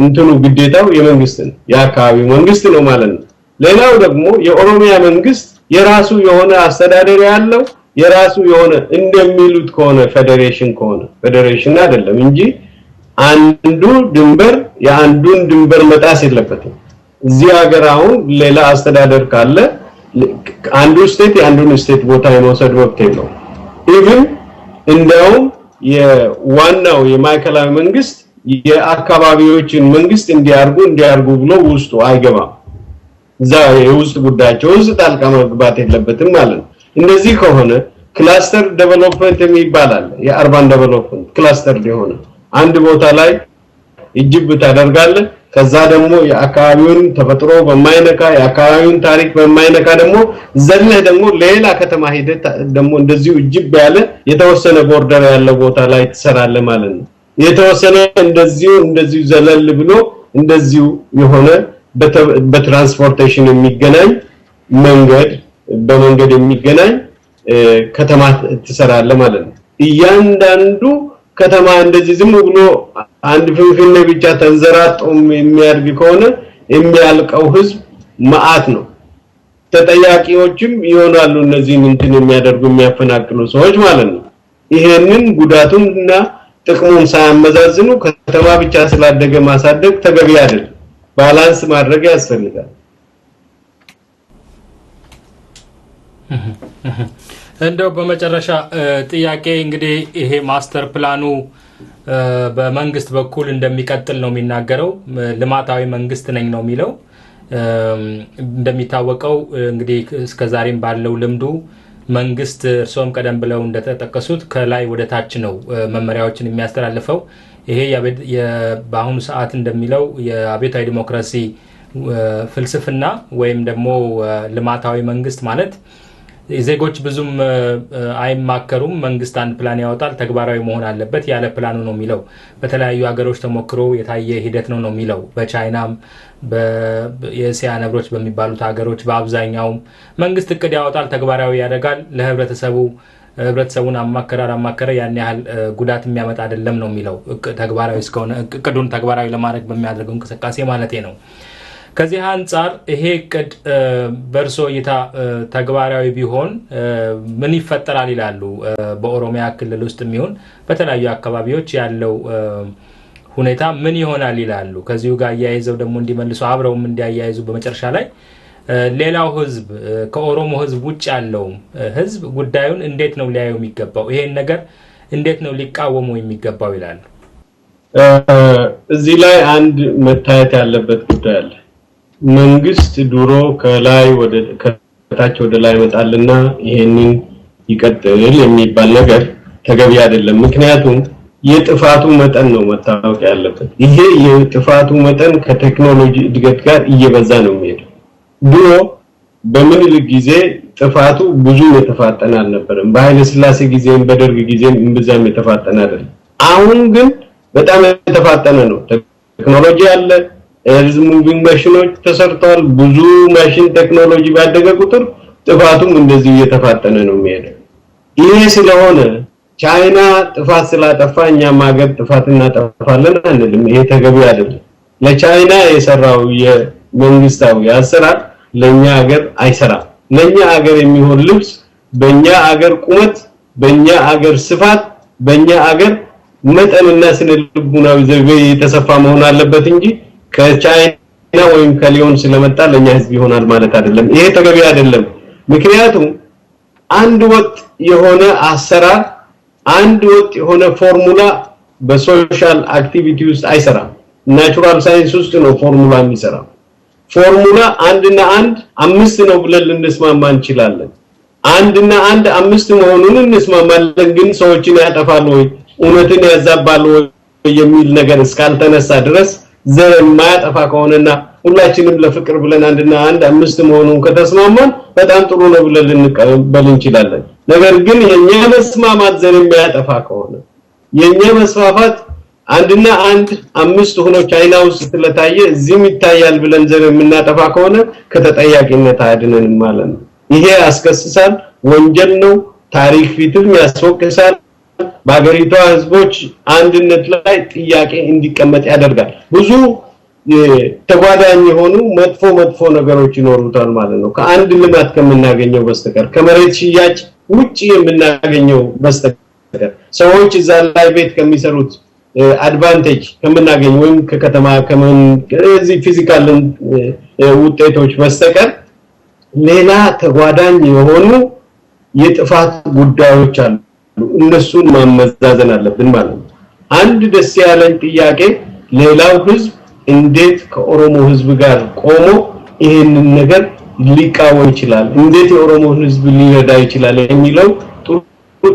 እንትኑ ግዴታው የመንግስት ነው የአካባቢው መንግስት ነው ማለት ነው ሌላው ደግሞ የኦሮሚያ መንግስት የራሱ የሆነ አስተዳደር ያለው የራሱ የሆነ እንደሚሉት ከሆነ ፌዴሬሽን አይደለም እንጂ አንዱ ድንበር የአንዱን ድንበር መጣስ የለበትም እዚህ ሀገር አሁን ሌላ አስተዳደር ካለ አንዱ ስቴት የአንዱን ስቴት ቦታ የመውሰድ መብት የለው ኢቭን እንደው የዋናው የማዕከላዊ መንግስት የአካባቢዎችን መንግስት እንዲያርጉ ብሎ ውስጡ አይገባም እዛ የውስጥ ጉዳያቸው ውስጥ ጣልቃ መግባት የለበትም ማለት ነው እንደዚህ ከሆነ ክላስተር ዴቨሎፕመንት የሚባላል የአርባን ዴቨሎፕመንት ክላስተር የሆነ አንድ ቦታ ላይ እጅብ ታደርጋለ ከዛ ደግሞ የአካባቢውን ተፈጥሮ በማይነካ የአካባቢውን ታሪክ በማይነካ ደግሞ ዘለህ ደግሞ ሌላ ከተማ ሄደህ ደግሞ እንደዚሁ እጅብ ያለ የተወሰነ ቦርደር ያለው ቦታ ላይ ተሰራለ ማለት ነው የተወሰነ እንደዚሁ ዘለል ብሎ እንደዚሁ የሆነ በትራንስፖርቴሽን የሚገናኝ በመንገድ የሚገናኝ ከተማ ተሰራለ ማለት ነው እያንዳንዱ ከተማ እንደዚህ ዝም ብሎ አንድ ፍንፍኔ ብቻ ተንዘራጦም የሚያርግ ከሆነ የሚያልቀው ህዝብ ማአት ነው ተጠያቂዎችም ይሆናሉ እነዚህን እንትን የሚያደርጉ የሚያፈናቅሉ ሰዎች ማለት ነው ይሄንን ጉዳቱንና ጥቅሙን ሳያመዛዝኑ ከተማ ብቻ ስላደገ ማሳደግ ተገቢ አይደለም ባላንስ ማድረግ ያስፈልጋል እንደው በመጨረሻ ጥያቄ እንግዲህ ይሄ ማስተር ፕላኑ በመንግስት በኩል እንደሚቀጥል ነው የሚናገረው ልማታዊ መንግስት ነኝ ነው የሚለው እንደሚታወቀው እንግዲህ እስከዛሬም ባለው ልምዱ መንግስት እርሶም ቀደም ብለው እንደተጠቀሱት ከላይ ወደ ታች ነው መመሪያዎችን የሚያስተላልፈው ይሄ በአሁኑ ሰዓት እንደሚለው የአብዮታዊ ዲሞክራሲ ፍልስፍና ወይም ደግሞ ልማታዊ መንግስት ማለት ዜጎች ብዙም አይማከሩም መንግስት አንድ ፕላን ያወጣል ተግባራዊ መሆን አለበት ያለ ፕላኑ ነው የሚለው በተለያዩ ሀገሮች ተሞክሮ የታየ ሂደት ነው የሚለው በቻይናም በኤስያ ነብሮች በሚባሉት ሀገሮች በአብዛኛው መንግስት እቅድ ያወጣል ተግባራዊ ያደርጋል ለህብረተሰቡን አማከረ ያን ያህል ጉዳት የሚያመጣ አይደለም ነው የሚለው ተግባራዊ እስከሆነ እቅዱን ተግባራዊ ለማድረግ በሚያደርገው እንቅስቃሴ ማለት ነው ከዚህ አንፃር ይሄ እቅድ በርሶ እይታ ተግባራዊ ቢሆን ምን ይፈጠራል ይላሉ በኦሮሚያ ክልል ውስጥ የሚሆን በተለያዩ አካባቢዎች ያለው ሁኔታ ምን ይሆናል ይላሉ ከዚሁ ጋር ያያይዘው ደግሞ እንዲመልሱ አብረውም እንዲያያይዙ በመጨረሻ ላይ ሌላው ህዝብ ከኦሮሞ ህዝብ ውጭ ያለው ህዝብ ጉዳዩን እንዴት ነው ሊያየው የሚገባው ይሄን ነገር እንዴት ነው ሊቃወሙ የሚገባው ይላሉ እዚህ ላይ አንድ መታየት ያለበት ጉዳይ አለ መንግስት ድሮ ከላይ ወደ ከታች ወደ ላይ መጣልና ይሄንን ይቀጥል የሚባል ነገር ተገቢ አይደለም ምክንያቱም የጥፋቱ መጠን ነው መታወቅ ያለበት ይሄ የጥፋቱ መጠን ከቴክኖሎጂ እድገት ጋር እየበዛ ነው የሚሄደው ድሮ በምኒልክ ጊዜ ጥፋቱ ብዙ የተፋጠነ አልነበረም በኃይለ ሥላሴ ጊዜም በደርግ ጊዜም እንብዛም የተፋጠነ አይደለም አሁን ግን በጣም የተፋጠነ ነው ቴክኖሎጂ አለ ሙቪንግ ማሽኖች ተሰርተዋል ብዙ ማሽን ቴክኖሎጂ ባደገ ቁጥር ጥፋቱም እንደዚህ እየተፋጠነ ነው የሚሄደው ይሄ ስለሆነ ቻይና ጥፋት ስላጠፋኛ ማገር ጥፋትና ጠፋለን አንልም ይሄ ተገቢ አይደለም ለቻይና የሰራው የመንግስታዊ አሰራር ለኛ ሀገር አይሰራም ለኛ ሀገር የሚሆን ልብስ በእኛ ሀገር ቁመት በእኛ ሀገር ስፋት በእኛ ሀገር መጠንና ስነልቡናዊ ዘይቤ የተሰፋ መሆን አለበት እንጂ ከቻይና ወይም ከሊዮን ስለመጣ ለኛ ህዝብ ይሆናል ማለት አይደለም ይሄ ተገቢ አይደለም ምክንያቱም አንድ ወጥ የሆነ አሰራር አንድ ወጥ የሆነ ፎርሙላ በሶሻል አክቲቪቲ ውስጥ አይሰራም ናቹራል ሳይንስ ውስጥ ነው ፎርሙላ የሚሰራው ፎርሙላ 1 እና 1 5 ነው ብለን ልንስማማ እንችላለን 1 እና 1 5 መሆኑን እንስማማለን ግን ሰዎችን ያጠፋሉ ወይ እውነትን ያዛባሉ የሚል ነገር እስካልተነሳ ድረስ ዘር የማያጠፋ ከሆነና ሁላችንም ለፍቅር ብለን 1 እና 1 5 መሆኑን ከተስማማን በጣም ጥሩ ነው ብለን ልንቀበል እንችላለን ነገር ግን የኛ መስማማት ዘር የሚያጠፋ ከሆነ የኛ መስፋፋት 1 እና 1 5 ሆኖ ቻይና ውስጥ ስለታየ እዚህም ይታያል ብለን ዘር የምናጠፋ ከሆነ ከተጠያቂነት አድነን ማለት ነው ይሄ አስከስሳል ወንጀል ነው ታሪክ ፊትም ያስወቅሳል በአገሪቷ ህዝቦች አንድነት ላይ ጥያቄ እንዲቀመጥ ያደርጋል ብዙ ተጓዳኝ የሆኑ መጥፎ ነገሮች ይኖሩታል ማለት ነው ከአንድ ልማት ከመናገኘው በስተቀር ከመሬት ሽያጭ ውጪ የምናገኘው በስተቀር ሰዎች እዛ ላይ ቤት ከሚሰሩት አድቫንቴጅ ከመናገኝ ወይም ከከተማ ከዚህ ፊዚካል ውጤቶች በስተቀር ሌላ ተጓዳኝ የሆኑ የጥፋት ጉዳዮች አሉ እነሱን ማመዛዘን አለብን ማለት ነው አንድ ደስ ያለኝ ጥያቄ ሌላው ህዝብ እንዴት ከኦሮሞ ህዝብ ጋር ቆሞ ይሄንን ነገር ሊቃወም ይችላል እንዴት የኦሮሞ ህዝብ ሊረዳ ይችላል የሚለው ጥሩ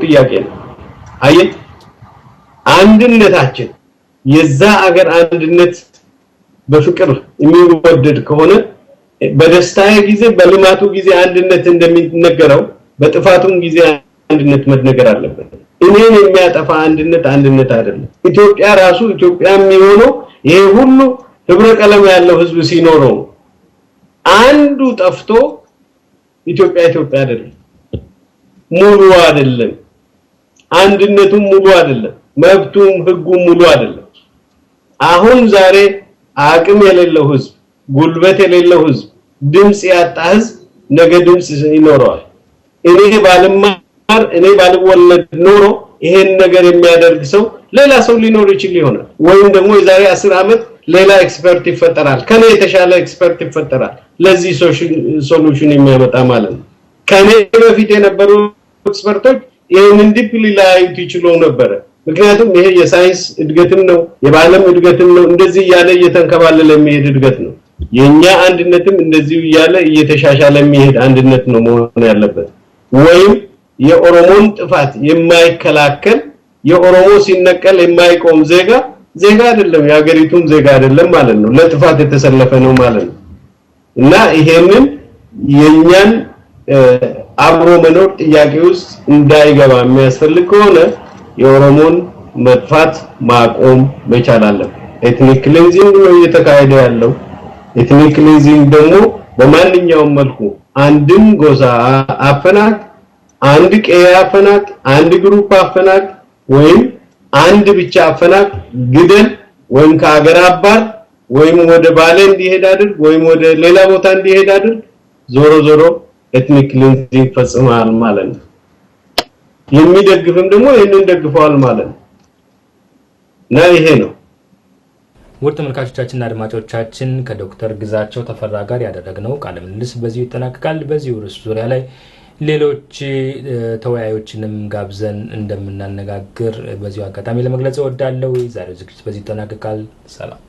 ጥያቄ ነው አየ አንድነታችን የዛ ሀገር አንድነት በፍቅር የሚወደድ ከሆነ በደስታዬ ጊዜ በልማቱ ጊዜ አንድነት እንደሚነገረው በጥፋቱም ጊዜ አንድነት መነገር አለበት እኔን የሚያጠፋ አንድነት አይደለም ኢትዮጵያ ራሱ ኢትዮጵያ የሚሆነው ይሄ ሁሉ ህብረ ቀለም ያለው ህዝብ ሲኖረው አንዱ ጠፍቶ ኢትዮጵያ አይደለም ሙሉ አይደለም አንድነቱም ሙሉ አይደለም መብቱም ህጉም ሙሉ አይደለም አሁን ዛሬ አቅም የሌለው ህዝብ ጉልበት የሌለው ህዝብ ድምጽ ያጣ ህዝብ ነገ ድምጽ ይኖረዋል እኔ ባልወለድ ኖሮ ይሄን ነገር የሚያደርግ ሰው ሌላ ሰው ሊኖር ይችላል ወይም ደግሞ የዛሬ 10 አመት ሌላ ኤክስፐርት ይፈጠራል ከኔ የተሻለ ኤክስፐርት ይፈጠራል ለዚህ ሶሉሽን የሚያመጣ ማለት ነው ከኔ በፊት የነበሩ ኤክስፐርቶች ይሄንን ዲፕሊ ላይት ይችላል ነበር ምክንያቱም ይሄ የሳይንስ እድገትም ነው የባለም እድገትም ነው እንደዚህ ያለ እየተንከባለለ የሚሄድ እድገት ነው የኛ አንድነትም እንደዚህ ያለ እየተሻሻለ የሚሄድ አንድነት ነው መሆን ያለበት ወይም የኦሮሞን ጥፋት የማይከላከል የኦሮሞ ሲነቀል የማይቆም ዜጋ አይደለም ያገሪቱም ዜጋ አይደለም ማለት ነው ለጥፋት የተሰለፈ ነው ማለት ነው እና ይሄንን የኛን አብሮ መኖር ጥያቄ ውስጥ እንዳይገባ የሚያስፈልግ ከሆነ የኦሮሞን መጥፋት ማቆም መቻል አለበት። ኤትኒክ ክሊንዚንግ ነው እየተካሄደ ያለው። ኤትኒክ ክሊንዚንግ ደግሞ በማንኛውም መልኩ አንድም ጎሳ አፈናቅ፣ አንድ ቀይ አፈናቅ፣ አንድ ግሩፕ አፈናቅ ወይም አንድ ብቻ አፈናቅ ግደል ወይም ከአገር አባር ወይም ወደ ባሌ እንዲሄድ አድርግ ወይም ወደ ሌላ ቦታ እንዲሄድ አድርግ ዞሮ ዞሮ ኤትኒክ ክሊንዚንግ ፈጽሟል ማለት ነው። የሚደግፍም ደግሞ ይሄንን ደግፈዋል ማለት ነው። እና ይሄ ነው ውድ ተመልካቾቻችንና አድማጮቻችን ከዶክተር ግዛቸው ተፈራ ጋር ያደረግነው ቃለ ምልልስ በዚሁ ይጠናቀቃል። በዚሁ ርዕስ ዙሪያ ላይ ሌሎች ተወያዮችንም ጋብዘን እንደምናነጋግር በዚሁ አጋጣሚ ለመግለጽ እወዳለሁ። ዛሬው ዝግጅት በዚህ ይጠናቀቃል። ሰላም።